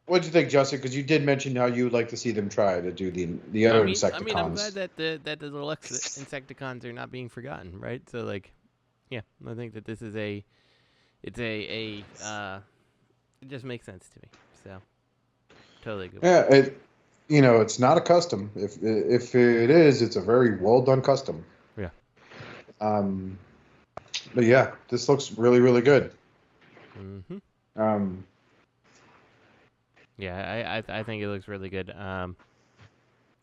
What do you think, Justin? Because you did mention how you would like to see them try to do the other Insecticons. I mean, I'm glad that the deluxe Insecticons are not being forgotten, right? So, like, yeah, I think that this is it just makes sense to me. So, totally good. Yeah, it's not a custom. If it is, it's a very well done custom. Yeah. But yeah, this looks really, really good. Mm-hmm. Yeah, I think it looks really good. I'm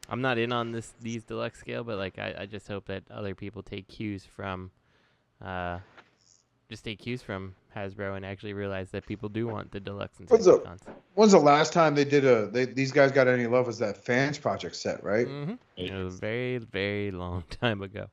not in on these deluxe scale, but like I just hope that other people take cues from Hasbro and actually realize that people do want the deluxe Insecticons. When's the last time they did these guys got any love? Was that Fans Project set, right? Mm-hmm. It was a very, very long time ago.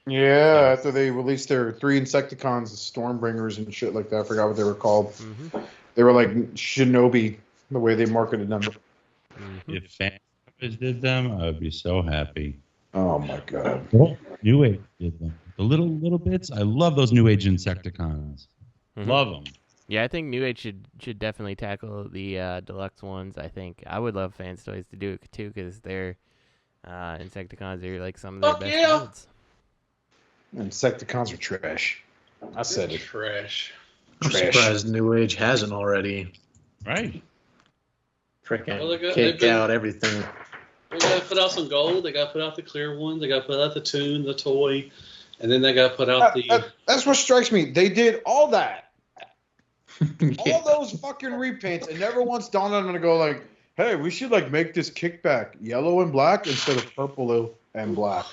Yeah, after they released their 3 Insecticons, the Stormbringers and shit like that. I forgot what they were called. Mm-hmm. They were like Shinobi, the way they marketed them. Mm-hmm. If fans did them, I would be so happy. Oh my god. Well, New Age did them. The little bits. I love those New Age Insecticons. Mm-hmm. Love them. Yeah, I think New Age should definitely tackle the deluxe ones. I think I would love Fans Toys to do it too, because their Insecticons are like some of their Fuck best yeah. molds. Insecticons are trash. I said it. Trash. I'm surprised New Age hasn't already. Right. Freaking Well, kicked out everything. They got to put out some gold. They got to put out the clear ones. They got to put out the tune, the toy, and then they got to put out the. That's what strikes me. They did all that, Yeah. all those fucking repaints, and never once dawned on them to go like, "Hey, we should like make this kickback yellow and black instead of purple and black."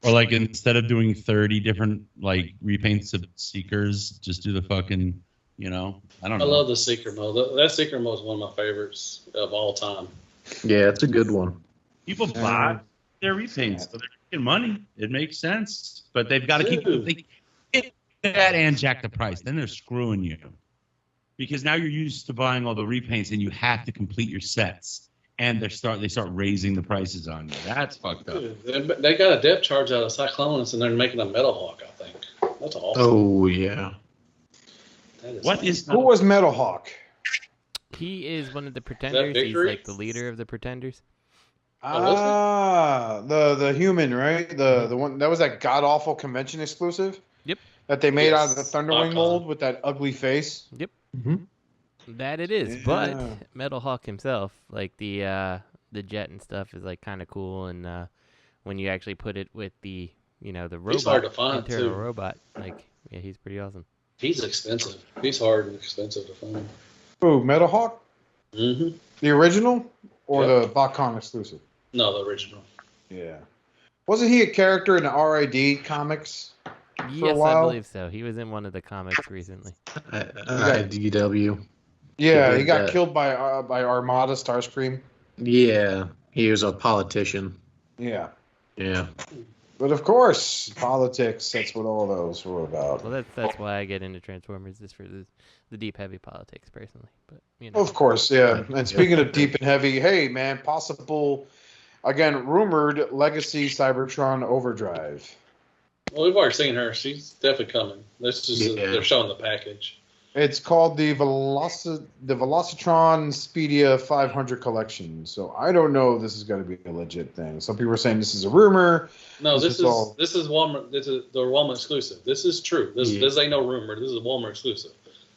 Or like instead of doing 30 different like repaints of Seekers, just do the fucking, I don't I know. love the Seeker mode. That Seeker mode is one of my favorites of all time. Yeah, it's a good one. People buy their repaints, so they're making money. It makes sense, but they've got to keep that and jack the price. Then they're screwing you because now you're used to buying all the repaints and you have to complete your sets, and they start raising the prices on you. That's fucked up. Dude, they got a depth charge out of Cyclonus, and they're making a Metal Hawk, I think. That's awesome. Oh yeah. Who was Metal Hawk? He is one of the pretenders. He's Victory? like the leader of the pretenders. The human, right? The one that was that god awful convention exclusive. Yep. That they made out of the Yes. Thunderwing Icon. mold with that ugly face. Yep. Mm-hmm. That it is, Yeah. but Metal Hawk himself, like the jet and stuff, is like kind of cool, and when you actually put it with the the robot, He's hard to find, internal too. robot, like he's pretty awesome. He's expensive. He's hard and expensive to find. Ooh, Metal Hawk, Mm-hmm. the original or Yep. the BotCon exclusive? No, the original. Yeah. Wasn't he a character in the RID comics? Yes, I while? believe so. He was in one of the comics recently. IDW. Yeah, He he did got that. killed by Armada Starscream. Yeah, he was a politician. Yeah. Yeah. But of course, politics, that's what all those were about. Well, that's why I get into Transformers, just for the deep, heavy politics, personally. But Of course, yeah. And speaking of deep and heavy, hey, man, possible, again, rumored Legacy Cybertron Overdrive. Well, we've already seen her. She's definitely coming. This is they're showing the package. It's called the Velocitron Speedia 500 collection. So I don't know if this is going to be a legit thing. Some people are saying this is a rumor. No, this is all- Walmart. This is the Walmart exclusive. This is true. This ain't no rumor. This is a Walmart exclusive.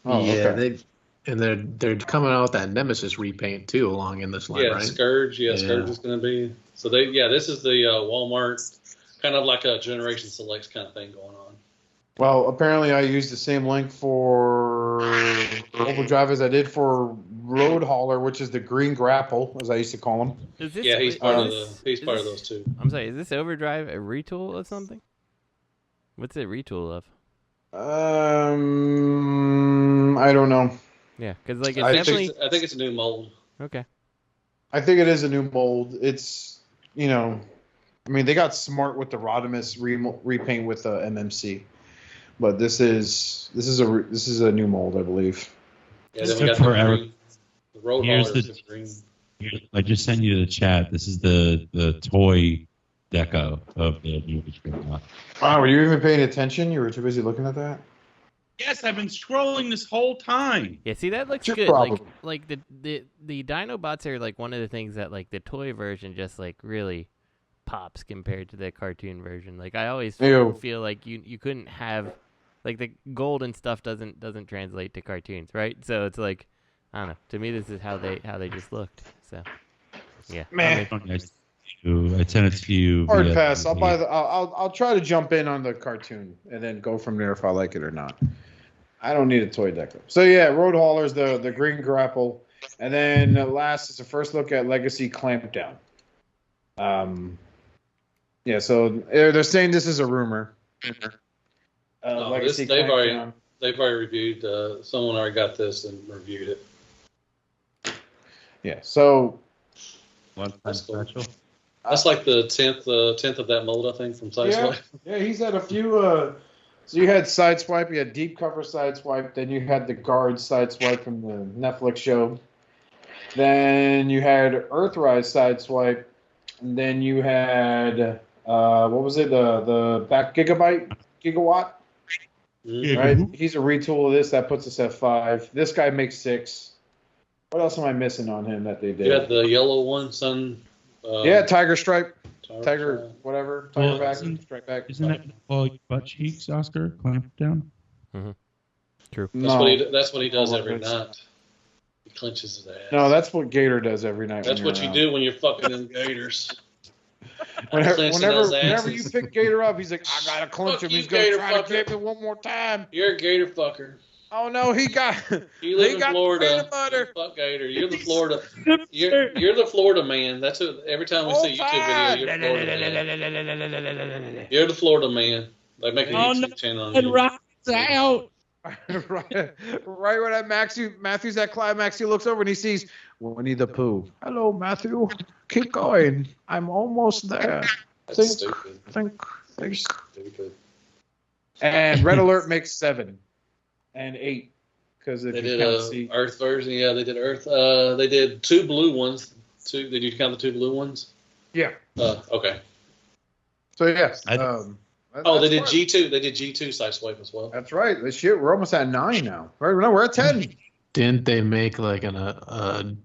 Oh, yeah, okay. they're coming out with that Nemesis repaint too, along in this line, Yeah, right? Scourge. Yeah, Yeah. Scourge is going to be. So this is the Walmart, kind of like a Generation Selects kind of thing going on. Well, apparently I used the same link for Overdrive as I did for Road Hauler, which is the green grapple, as I used to call him. Is this, Yeah, he's part of is part of this- those two. I'm sorry, is this Overdrive a retool of something? What's it retool of? I don't know. Yeah, because like it's I definitely I think it's a new mold. okay. I think it is a new mold. It's, I mean, they got smart with the Rodimus repaint with the MMC, but this is a new mold, I believe. Yeah, This then we took got the forever. green. The Road Here's Hauler is the- the green. I just sent you the chat. This is the toy deco of the new Grimlock. Wow, were you even paying attention? You were too busy looking at that? Yes, I've been scrolling this whole time. Yeah, see that looks Your good. problem. Like the Dinobots are like one of the things that like the toy version just like really pops compared to the cartoon version. Like I always Ew. feel like you couldn't have like the gold and stuff doesn't translate to cartoons, right? So it's like I don't know. To me, this is how they just looked. So yeah, Man. I sent it to you. Hard via- pass. I'll try to jump in on the cartoon and then go from there if I like it or not. I don't need a toy deco. So yeah, Road Hauler's the green grapple, and then last is the first look at Legacy Clampdown. Yeah, so they're saying this is a rumor. No, Legacy they've Clampdown. already reviewed. Someone already got this and reviewed it. Yeah, so One That's cool. special. That's like the 10th of that mold, I think, from Sideswipe. yeah, he's had a few. So you had Sideswipe, you had Deep Cover Sideswipe, then you had the Guard Sideswipe from the Netflix show. Then you had Earthrise Sideswipe, and then you had what was it? The back gigawatt. Right? He's a retool of this. That puts us at 5. This guy makes 6. What else am I missing on him that they did? You got the yellow one, Sun. Yeah, Tiger Stripe. Tiger Tiger, whatever. Tiger back, Stripe back. Isn't that all butt cheeks, Oscar? Clampdown? True. That's what he does every night. He clenches his ass. No, that's what Gator does every night. That's what you do when you're fucking them gators. Whenever you pick Gator up, he's like, I gotta clench him. He's gonna try to get me one more time. You're a Gator fucker. Oh no, he got. You live in Florida. Butter. Fuck Gator. You're the Florida. You're the Florida man. That's what every time we see a YouTube video, you're Florida man. You're the Florida man. They make a YouTube channel on you. Out. right when Matthew's at climax, he looks over and he sees Winnie the Pooh. Hello, Matthew. Keep going. I'm almost there. That's stupid. Think. Stupid. And Red Alert makes 7 and 8 because if They you did can't a see, Earth version. Yeah, they did Earth. They did 2 blue ones. Did you count the 2 blue ones? yeah. Okay. So yes. I- They did G2. They did G2 side swipe as well. That's right. This shit, we're almost at 9 now. Right? No, we're at 10. Didn't they make like a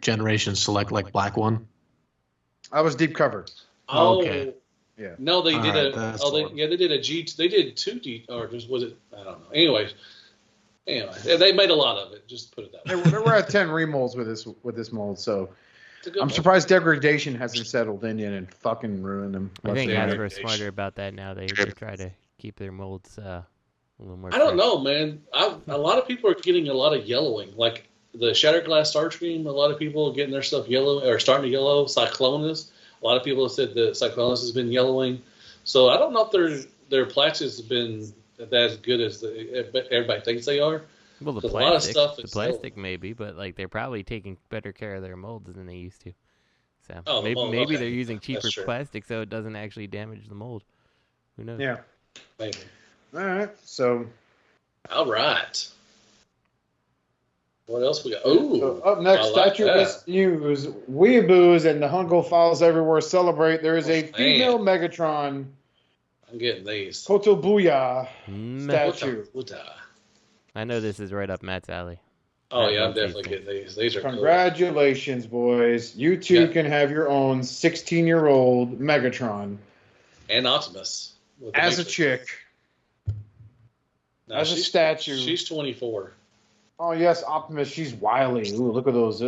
Generation Select like black one? I was deep cover. Oh, Okay. Yeah. No, they All did right, a. that's Oh, fine. they did a G. They did 2 D, or just was it? I don't know. Anyway, they made a lot of it. Just put it that way. We're at 10 remolds with this mold, so It's a good I'm one. surprised degradation hasn't settled in yet and fucking ruined them. I think Yeah. Hasbro's smarter about that now. They try to keep their molds a little more. I don't fresh. know, man. A lot of people are getting a lot of yellowing. Like the Shattered Glass Starscream, a lot of people are getting their stuff yellow or starting to yellow. Cyclonus, a lot of people have said that Cyclonus has been yellowing. So I don't know if their plastics have been as good as everybody thinks they are. Well, the 'Cause a lot of plastic, stuff the is plastic maybe, but like they're probably taking better care of their molds than they used to. So Oh, the mold, maybe okay. they're using That's cheaper true. plastic so it doesn't actually damage the mold. Who knows? Yeah. Maybe. All right. So All right. What else we got? Ooh. up next, I like statue that. is news. Weeaboos and the Hungo Files everywhere celebrate. There is a Man. female Megatron I'm getting these. Kotobuya Mm, statue. I know this is right up Matt's alley. Oh That yeah, I'm one's definitely decent. getting these. These are cool. Congratulations, boys. You two Yeah. can have your own 16-year-old Megatron And Optimus. with the as a Matrix. chick. No, as a she's- statue. She's 24. Oh, yes, Optimus. She's wily. Ooh, look at those.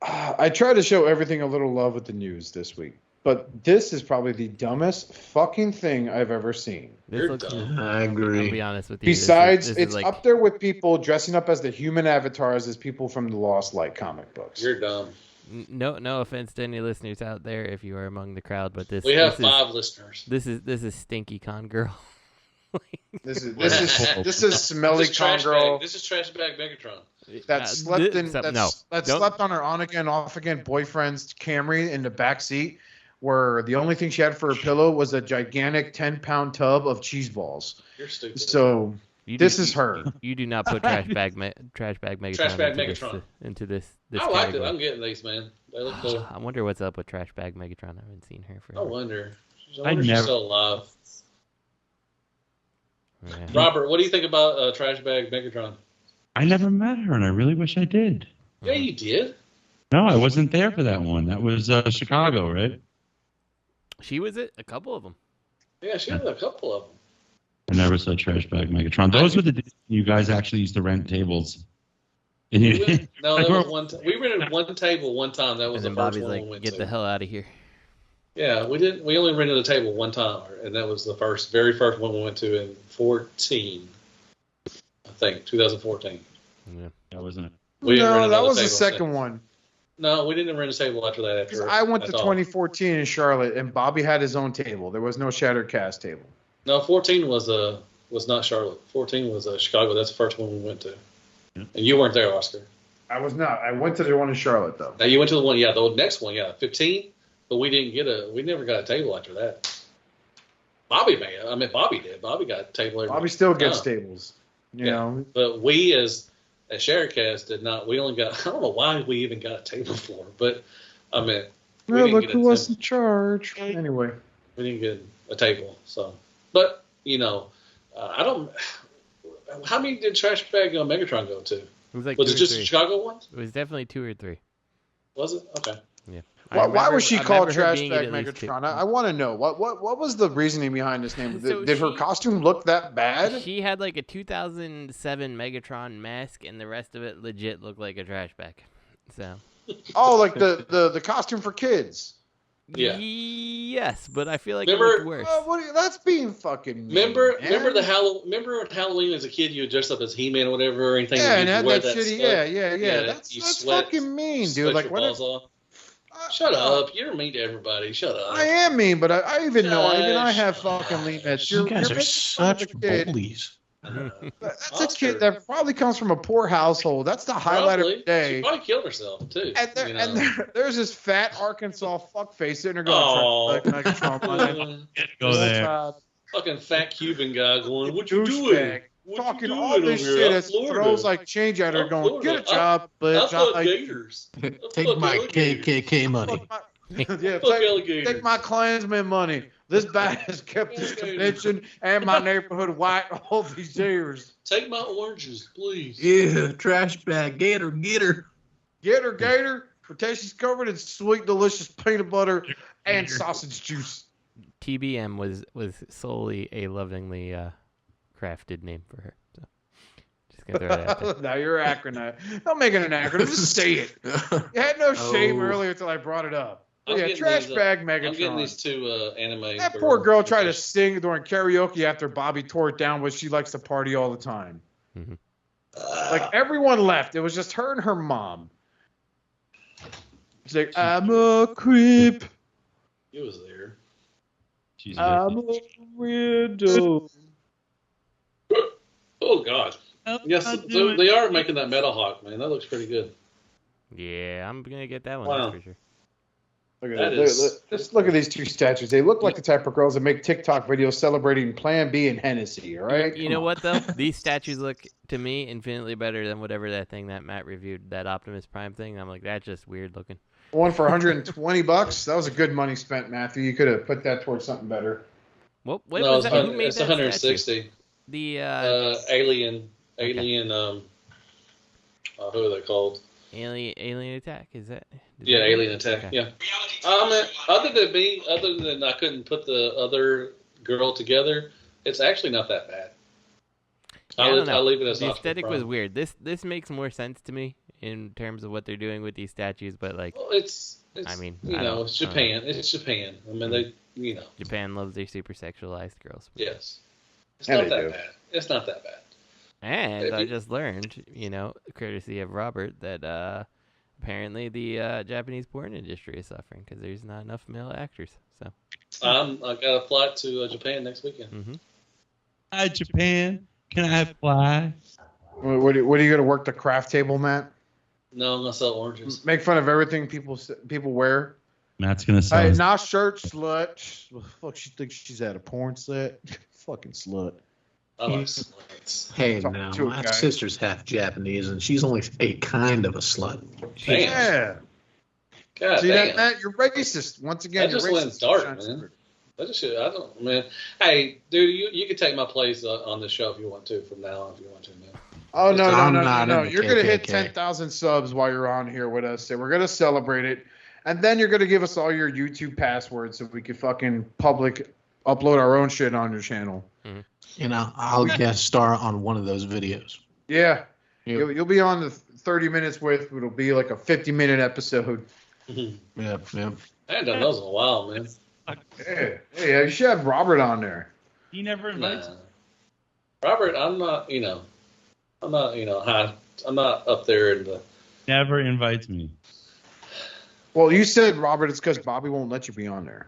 I try to show everything a little love with the news this week, but this is probably the dumbest fucking thing I've ever seen. This You're looks. dumb. I I'll agree. be honest with you. this is- Besides, this is it's like, up there with people dressing up as the human avatars as people from the Lost Light comic books. You're dumb. No offense to any listeners out there if you are among the crowd, but this We have this 5 listeners. This is Stinky Con Girl. This is smelly This is trash con girl bag. This is trash bag Megatron. that slept in no, that don't- slept on her on again off again boyfriend's Camry in the back seat, where the only thing she had for her pillow was a gigantic 10-pound tub of cheese balls. You're stupid. So this is her. You do not put trash bag Megatron Trash bag into this I liked it. category. I'm getting these, man. They look cool. I wonder what's up with trash bag Megatron. I haven't seen her for. I wonder. I I wonder if she's never- still alive. Yeah. Robert, what do you think about trash bag Megatron? I never met her, and I really wish I did. Yeah, you did. No, I wasn't there for that one. That was Chicago, right? She was it. A couple of them. Yeah, she had a couple of them. I never saw Trash Bag Megatron. Those were the days you guys actually used to rent tables. And No, you, that was one. We rented one table one time. That was And the then first Bobby's one we like, went "Get to. the hell out of here." Yeah, we didn't. We only rented a table one time, and that was the very first one we went to in 14. I think 2014. Yeah. that wasn't. We didn't rent No, that another was the table second one. No, we didn't rent a table after that. Because After I went to that's all. 2014 in Charlotte, and Bobby had his own table. There was no Shattered Cast table. No, 14 was not Charlotte. 14 was Chicago. That's the first one we went to. Yeah. And you weren't there, Oscar. I was not. I went to the one in Charlotte, though. Now you went to the one, yeah, the next one, yeah, 15. But we never got a table after that. Bobby did. Bobby got a table every Bobby still gets time. tables. You Yeah. know, But we as Shattered Cast did not. We only got. I don't know why we even got a table for, but I mean, we well, didn't look get who a was table. in charge. Anyway, We didn't get a table. So, but I don't. How many did Trash Bag Megatron go to? It was like Was two it or just three. the Chicago ones? It was definitely 2 or 3. Was it? Okay. Yeah. Why was she called Trash Bag Bag Megatron? I want to know what was the reasoning behind this name? So Did her she- costume look that bad? She had like a 2007 Megatron mask, and the rest of it legit looked like a trash bag. So. Oh, like the costume for kids. Yeah. Yes, but I feel like Remember- it looked worse. That's being fucking. Remember mean, man. remember when Halloween as a kid you would dress up as He-Man or whatever or anything? Yeah, you and had wear that shitty. stuff, Yeah. you That's sweat- fucking mean, sweat dude. Like your what? balls off. Shut up! You're mean to everybody. Shut up. I am mean, but I even know. Even I Gosh. have fucking limits. You guys are making fun of such a kid. bullies. That's Oscar. a kid that probably comes from a poor household. That's the highlight of the She day. probably killed herself too. And there's this fat Arkansas fuckface sitting there going, Oh. Go there. Fucking fat Cuban guy going, "What you Douchebag. doing? What Talking you doing all this over here? shit I'm as he Florida. throws like change at her, I'm going, Florida. "Get a job, I bitch." fuck I- gators. I Take fuck my alligators. KKK money. Fuck my- yeah, Fuck take alligators. my Klansman money. This bag has kept this convention and my neighborhood white all these years. Take my oranges, please. Yeah, trash bag, gator, get her. Get her, Gator. Cretaceous covered in sweet, delicious peanut butter and sausage juice. TBM was solely a lovingly crafted name for her. So just gonna throw that out there. Now you're acronym. Don't make it an acronym. Just say it. You had no shame earlier until I brought it up. I'm Yeah, getting trash these, bag I'm getting Megatron. these two anime. That poor girl tried to sing during karaoke after Bobby tore it down, but she likes to party all the time. Like everyone left. It was just her and her mom. She's like, I'm a creep. He was there. She's I'm a weirdo. Oh God. Yes, so they are making that Metal Hawk, man. That looks pretty good. Yeah, I'm gonna get that one Wow. that's for sure. Look at That it. is- Just look at these two statues. They look like the type of girls that make TikTok videos celebrating Plan B and Hennessy, all right? You know what though? These statues look to me infinitely better than whatever that thing that Matt reviewed, that Optimus Prime thing. I'm like, that's just weird looking. One for $120. That was a good money spent, Matthew. You could have put that towards something better. What No, was it's, that? Who made it's that 160. statue? The Alien. Okay. Who are they called? Alien Attack, is that? Yeah, Alien Attack. Okay. Yeah. Other than I couldn't put the other girl together, it's actually not that bad. Yeah, I don't know. I'll leave it as the Optimus aesthetic Prime. was weird. This makes more sense to me in terms of what they're doing with these statues, but like Well, it's I mean, you I know, don't- it's Japan. It's Japan. I mean, they, you know, Japan loves their super sexualized girls. yes. It's Yeah, not they that do. bad. It's not that bad. And If I you- just learned, courtesy of Robert, that apparently the Japanese porn industry is suffering because there's not enough male actors. So, I got a flight to Japan next weekend. Hi, Japan. Can I fly? What are you going to work the craft table, Matt? No, I'm gonna sell oranges. Make fun of everything people wear? Matt's gonna sell. Hey, his- not shirt, slut. Well, fuck, she thinks she's at a porn set. Fucking slut. I like sluts. Hey, Talk now, to it, my guy. sister's half Japanese, and she's only a kind of a slut. Damn. Yeah. God See damn. that, Matt? You're racist. Once again, That you're just racist. went dark, Shine man. secret. I just I don't, man. Hey, dude, you can take my place on the show if you want to from now on if you want to, man. Oh, no. I'm not in the You're going to hit KKK. 10,000 subs while you're on here with us. So we're going to celebrate it. And then you're going to give us all your YouTube passwords so we can fucking upload our own shit on your channel. You know, I'll guest star on one of those videos. Yeah. Yep. You'll be on the 30 minutes with, it'll be like a 50-minute episode. Yeah, yeah. I haven't done those in a while, man. Hey, you should have Robert on there. He never invites. Nah. Robert, I'm not up there in the. Never invites me. Well, you said, Robert, it's because Bobby won't let you be on there.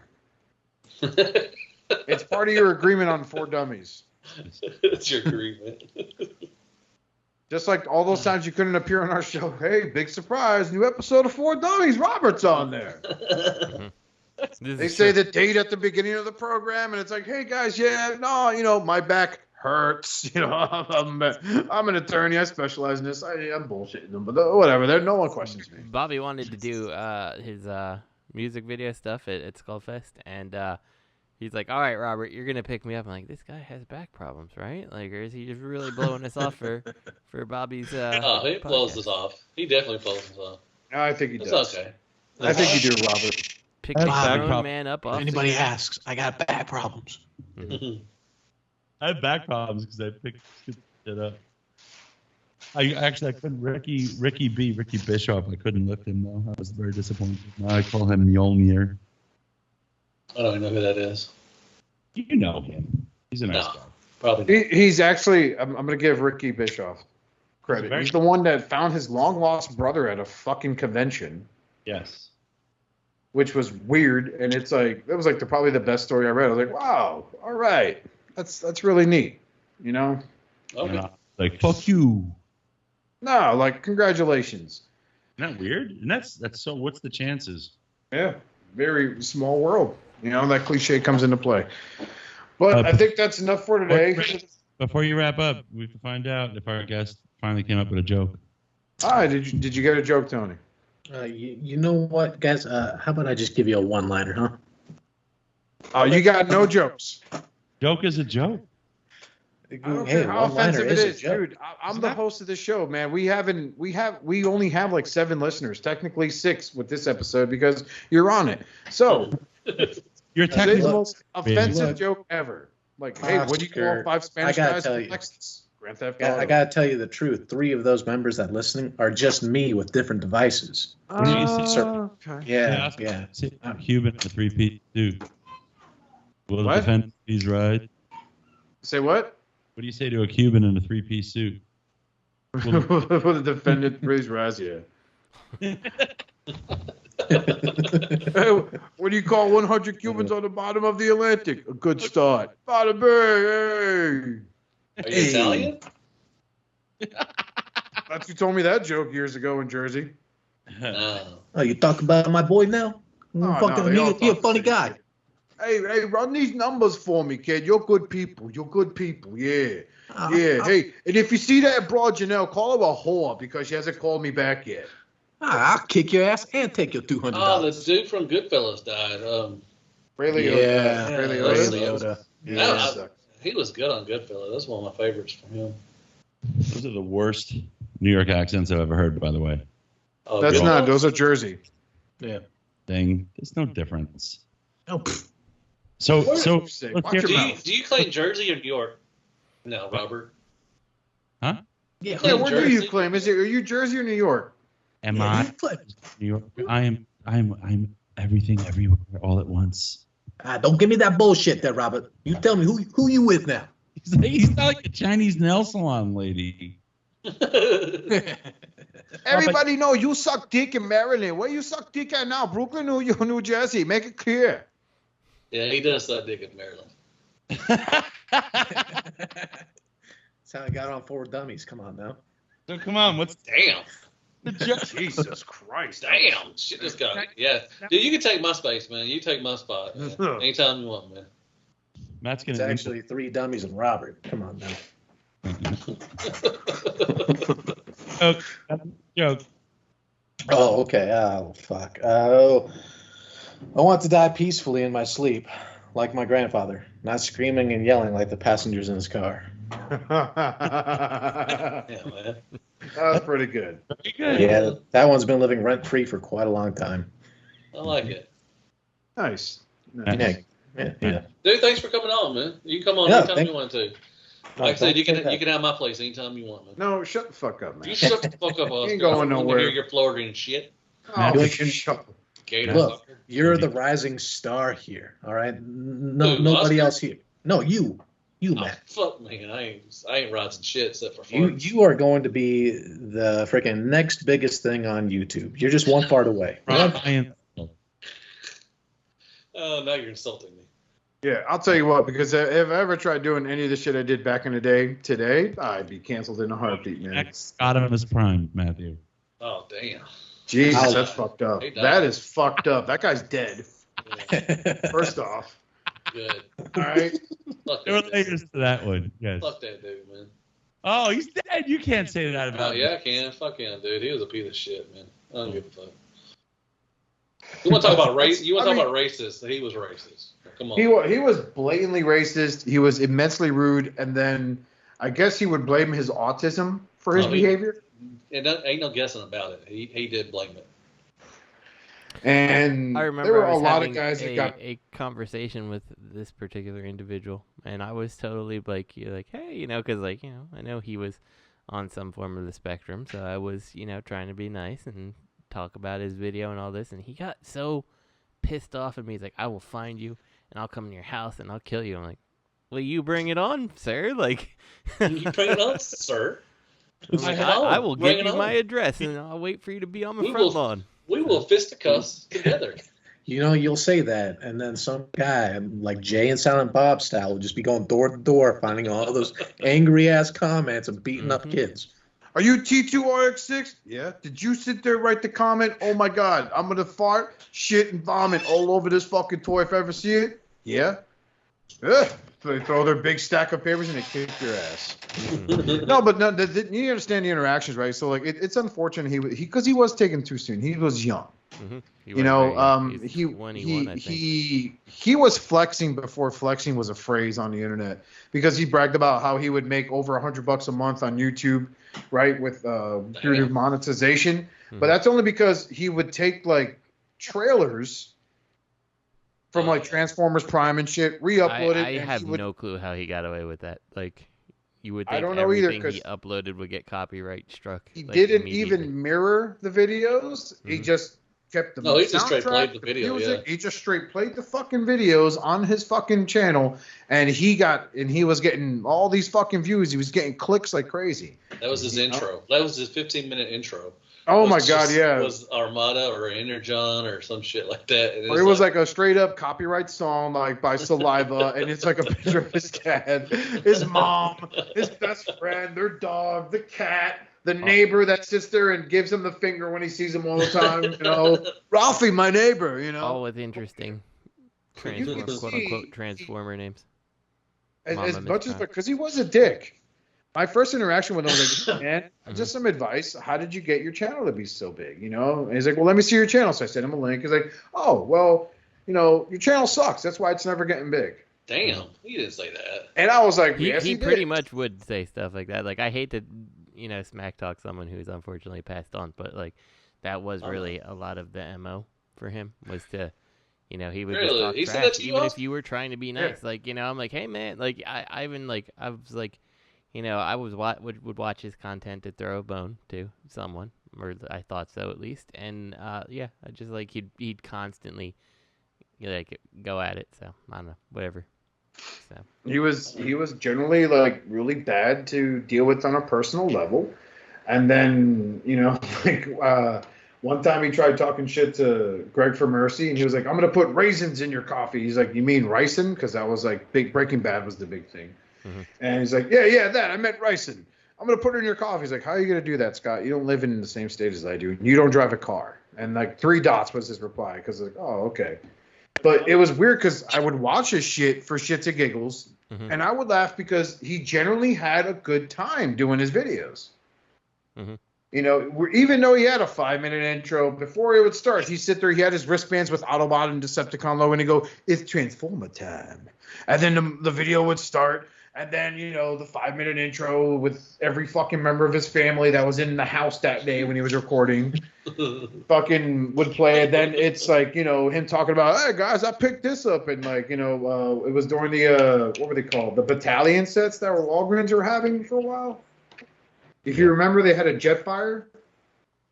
It's part of your agreement on 4 Dummies. It's your agreement. Just like all those times you couldn't appear on our show. Hey, big surprise, new episode of 4 Dummies. Robert's on there. They say the date at the beginning of the program, and it's like, hey, guys, my back hurts. I'm an attorney. I specialize in this. I'm bullshitting them, but whatever. No one questions me. Bobby wanted to do his music video stuff at Skullfest, and He's like, all right, Robert, you're gonna pick me up. I'm like, this guy has back problems, right? Like, or is he just really blowing us off for Bobby's? He podcast? blows us off. He definitely blows us off. No, I think he It's does. okay. I think you do, Robert. Pick I the have back grown problems. man up If off. anybody the ground. asks, I got back problems. I have back problems because I picked it up. I couldn't. Ricky Bischoff. I couldn't lift him though. I was very disappointed. Now I call him Mjolnir. I don't even know who that is. You know him. He's a nice guy. Probably. He's actually. I'm going to give Ricky Bischoff credit. He's the one that found his long lost brother at a fucking convention. Yes. Which was weird, and it's like that was like probably the best story I read. I was like, wow, all right, that's really neat, you know? Okay. Like fuck you. No, like congratulations. Isn't that weird? And that's so. What's the chances? Yeah, very small world. You know, that cliche comes into play. But I think that's enough for today. Before you wrap up, we can find out if our guest finally came up with a joke. Did you get a joke, Tony? You know what, guys? How about I just give you a one-liner, huh? Oh, you got no jokes. Joke is a joke. I don't care how offensive it is, dude. I'm the host of the show, man. We only have like 7 listeners, technically 6 with this episode because you're on it. So You're today's technically the most offensive joke ever. Like, hey, what do you call 5 Spanish guys from Texas? Grand Theft Auto. I gotta tell you the truth. 3 of those members that listening are just me with different devices. Okay. Yeah. A Cuban in a 3-piece suit. Will What? defend these rides. Say what? What do you say to a Cuban in a 3-piece suit? For the defendant, praise Razia. What do you call 100 Cubans on the bottom of the Atlantic? A good start. Bada bing! Are you Italian? That's who told me that joke years ago in Jersey. No. Oh, you talk about my boy now? They all He a talk funny the same guy. shit. Hey, run these numbers for me, kid. You're good people. Yeah. Hey, and if you see that broad Janelle, call her a whore because she hasn't called me back yet. I'll kick your ass and take your $200. Oh, the dude from Goodfellas died. Ray Liotta. Yeah, Ray Ray Liotta. Liotta. Yeah. He was good on Goodfellas. That's one of my favorites from him. Those are the worst New York accents I've ever heard, by the way. Oh, That's Goodfellas? not. Those are Jersey. Yeah. Thing. There's no difference. Oh, So Watch let's your hear Do mouth. you claim Jersey or New York? No, Robert. Huh? yeah. Yeah, where do you Jersey? claim? Are you Jersey or New York? Am I New York? I'm everything everywhere all at once. Don't give me that bullshit there, Robert. You tell me who you with now. He's not like a Chinese nail salon lady. Everybody know you suck dick in Maryland. Where you suck dick at now? Brooklyn or New Jersey? Make it clear. Yeah, he does suck dick in Maryland. That's how I got on 4 Dummies. Come on now. So come on, what's Damn. the joke? Jesus Christ. Damn. Shit just got yeah. Dude, you can take my space, man. You take my spot. Man. Anytime you want, man. Matt's It's gonna actually 3 Dummies and Robert. Come on now. joke. Oh, okay. Oh, fuck. Oh, I want to die peacefully in my sleep, like my grandfather, not screaming and yelling like the passengers in his car. Yeah, man. That was pretty good. Very good. Yeah, that one's been living rent-free for quite a long time. I like it. Nice. Yeah. Dude, thanks for coming on, man. You can come on Yeah, anytime you want to. Like I said, you can have my place anytime you want, man. No, shut the fuck up, man. You shut the fuck up, Oscar. ain't going I don't want to nowhere. hear your Floridian shit. Oh, shut Gator Look, fucker. you're the rising star here, all right? No, Who, nobody Oscar? else here. No, you, Oh, Matt. fuck me. I ain't rising shit except for You farts. you are going to be the freaking next biggest thing on YouTube. You're just one part away. Oh, now you're insulting me. Yeah, I'll tell you what, because if I ever tried doing any of the shit I did back in the day today, I'd be canceled in a heartbeat, man. Got him his prime, Matthew. Oh, damn. Jesus, Ouch. that's fucked up. He died. That is fucked up. That guy's dead. Yeah, First off. good. All right. Fuck There were that dude. layers to that one. Yes. Fuck that dude, man. Oh, he's dead. You can't say that Oh, about yeah, I can. Fuck him, dude. He was a piece of shit, man. I don't give a fuck. You want to talk about race? You want to talk about racist? He was racist. Come on. He was blatantly racist. He was immensely rude, and then I guess he would blame his autism for his behavior. Ain't no guessing about it. He did blame it. And I remember there were I was a lot of having guys that got a conversation with this particular individual, and I was totally like, hey, because I know he was on some form of the spectrum, so I was, trying to be nice and talk about his video and all this, and he got so pissed off at me. He's like, I will find you, and I'll come to your house, and I'll kill you. I'm like, well, you bring it on, sir. Like, you bring it on, sir. I will give you my address, and I'll wait for you to be on my front lawn. We will fisticuffs together. You'll say that, and then some guy like Jay and Silent Bob style will just be going door to door, finding all those angry ass comments and beating up kids. Are you T2RX6? Yeah. Did you sit there and write the comment? Oh my God, I'm gonna fart, shit, and vomit all over this fucking toy if I ever see it. Yeah. Ugh. So they throw their big stack of papers and they kick your ass. No, but you understand the interactions, right? So like, it's unfortunate because he was taken too soon. He was young. He was flexing before flexing was a phrase on the internet, because he bragged about how he would make over $100 a month on YouTube, right, with through monetization. But that's only because he would take like trailers from like Transformers Prime and shit, re-upload it. I have no clue how he got away with that. Like, you would think I don't know either, everything he uploaded would get copyright struck. He didn't even mirror the videos. He just kept the he just straight played the video. Music. Yeah. He just straight played the fucking videos on his fucking channel, and he was getting all these fucking views. He was getting clicks like crazy. That was his intro. That was his 15-minute intro. Oh my God, yeah. It was Armada or Energon or some shit like that. And it was like a straight up copyright song, like by Saliva, and it's like a picture of his dad, his mom, his best friend, their dog, the cat, the neighbor that sits there and gives him the finger when he sees him all the time. Ralphie, my neighbor. All with interesting quote unquote transformer names. As much as because he was a dick. My first interaction with him was like, man, just some advice. How did you get your channel to be so big? And he's like, well, let me see your channel. So I sent him a link. He's like, oh, well, your channel sucks. That's why it's never getting big. Damn, he didn't say that. And I was like, he pretty much would say stuff like that. Like, I hate to, smack talk someone who's unfortunately passed on, but like, that was really a lot of the MO for him, was to, he would just talk trash, even if you were trying to be nice. Yeah. Like, I'm like, hey man, like I was like, I would watch his content to throw a bone to someone, or I thought so at least. And I just like he'd constantly like go at it. So I don't know, whatever. So he was generally like really bad to deal with on a personal level. And then one time he tried talking shit to Greg for Mercy, and he was like, I'm gonna put raisins in your coffee. He's like, you mean ricin? Because that was like big. Breaking Bad was the big thing. And he's like, yeah, that. I meant ricin. I'm going to put it in your coffee. He's like, how are you going to do that, Scott? You don't live in the same state as I do. You don't drive a car. And like 3 dots was his reply, because like, oh, okay. But it was weird because I would watch his shit for shits and giggles, and I would laugh because he generally had a good time doing his videos. Even though he had a 5-minute intro, before it would start, he'd sit there, he had his wristbands with Autobot and Decepticon logo, and he'd go, it's Transformer time. And then the video would start. And then, the 5-minute intro with every fucking member of his family that was in the house that day when he was recording fucking would play. And then it's like, him talking about, hey, guys, I picked this up. And like, it was during the, what were they called? The battalion sets that Walgreens were having for a while. If you remember, they had a Jetfire.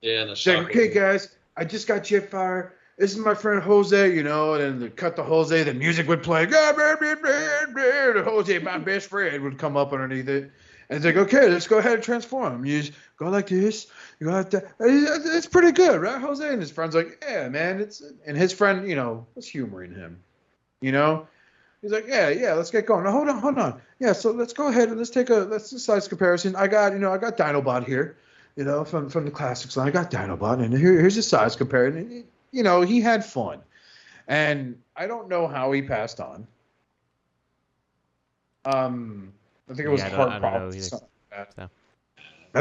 Yeah, and like, okay, guys, I just got Jetfire. This is my friend Jose, and then they cut to Jose, the music would play. Jose, my best friend, would come up underneath it. And it's like, okay, let's go ahead and transform. You just go like this. You go like that. It's pretty good, right, Jose? And his friend's like, yeah, man. And his friend, was humoring him. He's like, yeah, let's get going. Now, hold on. Yeah, so let's go ahead and let's do size comparison. I got Dinobot here, from the classics line. I got Dinobot, and here's the size comparison. He had fun. And I don't know how he passed on. I think it was heart problems. I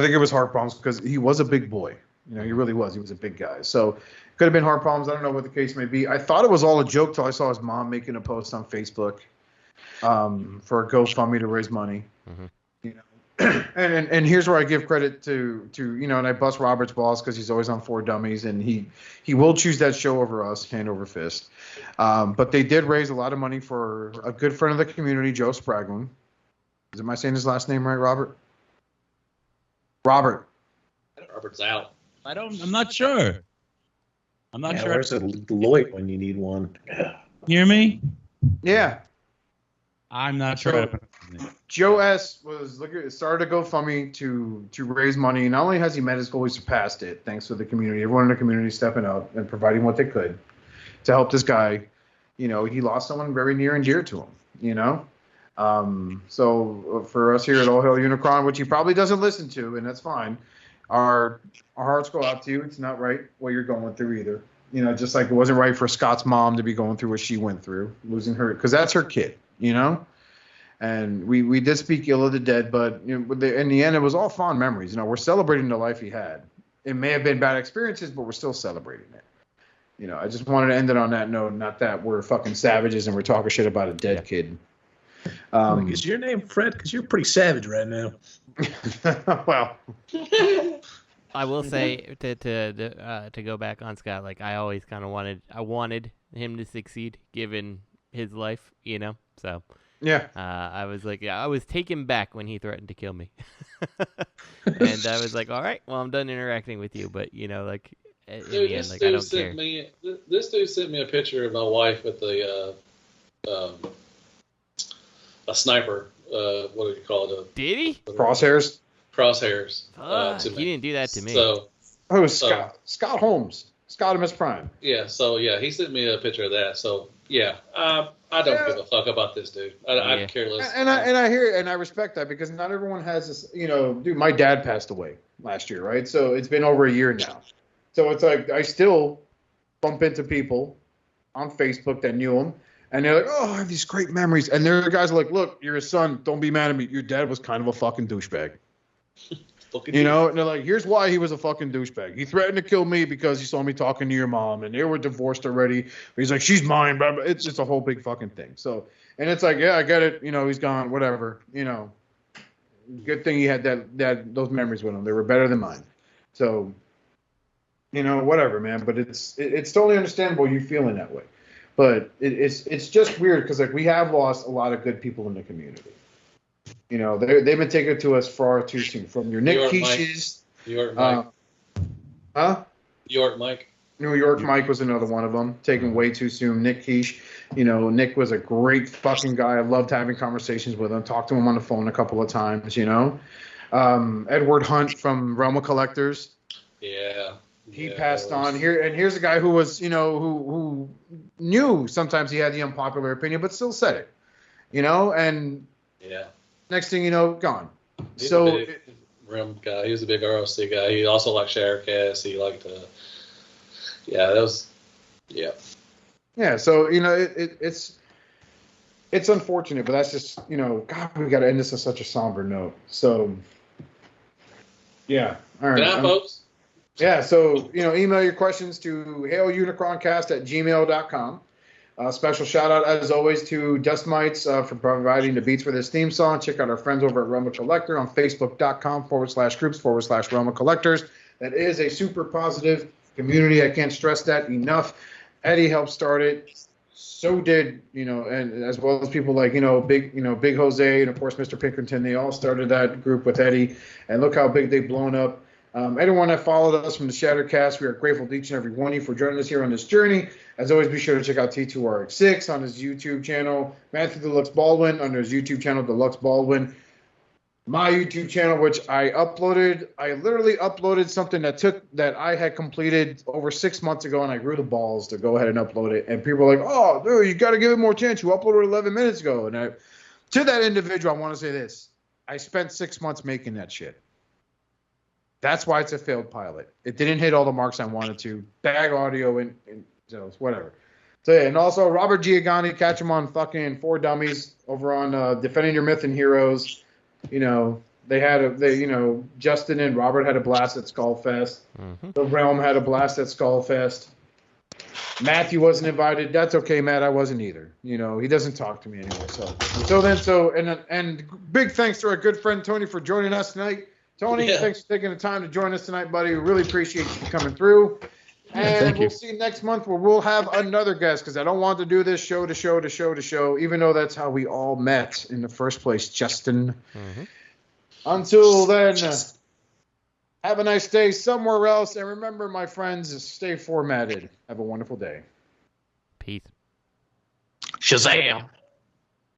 think it was heart problems because he was a big boy. He really was. He was a big guy. So could have been heart problems. I don't know what the case may be. I thought it was all a joke till I saw his mom making a post on Facebook for a GoFundMe to raise money. And here's where I give credit to and I bust Robert's balls because he's always on 4 Dummies, and he will choose that show over us, hand over fist. But they did raise a lot of money for a good friend of the community, Joe Spraglin. Am I saying his last name right, Robert? Robert's out. I'm not sure. I'm not sure. Where's a Lloyd when you need one? Hear me? Yeah. I'm not sure. Joe S. started a GoFundMe to raise money. Not only has he met his goal, he surpassed it, thanks to the community. Everyone in the community stepping up and providing what they could to help this guy. He lost someone very near and dear to him, So for us here at All Hail Unicron, which he probably doesn't listen to, and that's fine, our hearts go out to you. It's not right what you're going through either. Just like it wasn't right for Scott's mom to be going through what she went through, losing her, because that's her kid, And we did speak ill of the dead, but in the end, it was all fond memories. We're celebrating the life he had. It may have been bad experiences, but we're still celebrating it. I just wanted to end it on that note, not that we're fucking savages and we're talking shit about a dead kid. Is your name Fred? Because you're pretty savage right now. Well, I will say to go back on Scott, like I always kind of wanted him to succeed given his life, So yeah, I was like, I was taken back when he threatened to kill me, and I was like, all right, well, I'm done interacting with you, but in the end, like I don't care. This dude sent me a picture of my wife with a sniper. What do you call it? Did he? Crosshairs. To he me. didn't do that to me. So, Scott Holmes, Scottimus Prime. Yeah. So he sent me a picture of that. So yeah, I don't give a fuck about this dude. I'm careless. And I hear it, and I respect that because not everyone has this. Dude, my dad passed away last year, right? So it's been over a year now. So it's like I still bump into people on Facebook that knew him. And they're like, oh, I have these great memories. And there are guys like, look, you're his son. Don't be mad at me. Your dad was kind of a fucking douchebag. And they're like, here's why he was a fucking douchebag. He threatened to kill me because he saw me talking to your mom, and they were divorced already. He's like, she's mine. Blah, blah. It's just a whole big fucking thing. So, and it's like, yeah, I get it. He's gone, whatever. Good thing he had those memories with him. They were better than mine. So, whatever, man. But it's totally understandable you feeling that way. But it's just weird because like we have lost a lot of good people in the community. They've been taken to us far too soon. From your Nick Keish's, New York Mike. Huh? New York Mike. New York Mike was another one of them. Taken way too soon. Nick Keish. Nick was a great fucking guy. I loved having conversations with him. Talked to him on the phone a couple of times. Edward Hunt from Realm of Collectors. Yeah. He passed on here, and here's a guy who was, who knew sometimes he had the unpopular opinion, but still said it, and next thing you know, gone. He's a big Rim guy. He was a big ROC guy. He also liked Shattered Cast. He liked, Yeah, so it's unfortunate, but that's just God, we got to end this on such a somber note. So yeah, all right, good night, folks. Yeah, so, email your questions to hailunicroncast@gmail.com. Special shout out, as always, to Dustmightz for providing the beats for this theme song. Check out our friends over at Realm of Collector on Facebook.com/groups/Realm of Collectors. That is a super positive community. I can't stress that enough. Eddie helped start it. So did, and as well as people like, Big Jose and, of course, Mr. Pinkerton. They all started that group with Eddie. And look how big they've blown up. Anyone that followed us from the Shattered Cast, we are grateful to each and every one of you for joining us here on this journey. As always, be sure to check out T2RX6 on his YouTube channel, Matthew Deluxe Baldwin on his YouTube channel, Deluxe Baldwin. My YouTube channel, which I literally uploaded something that I had completed over 6 months ago, and I grew the balls to go ahead and upload it. And people were like, oh, dude, you got to give it more chance. You uploaded 11 minutes ago. And to that individual, I want to say this. I spent 6 months making that shit. That's why it's a failed pilot. It didn't hit all the marks I wanted to. Bag audio and whatever. So yeah, and also Robert Giagani, catch him on fucking 4 Dummies over on Defending Your Myth and Heroes. Justin and Robert had a blast at Skullfest. Mm-hmm. The Realm had a blast at Skullfest. Matthew wasn't invited. That's okay, Matt. I wasn't either. He doesn't talk to me anymore. And big thanks to our good friend Tony for joining us tonight. Tony, thanks for taking the time to join us tonight, buddy. We really appreciate you coming through. And we'll see you next month where we'll have another guest because I don't want to do this show to show, even though that's how we all met in the first place, Justin. Mm-hmm. Until then, have a nice day somewhere else. And remember, my friends, stay formatted. Have a wonderful day. Peace. Shazam!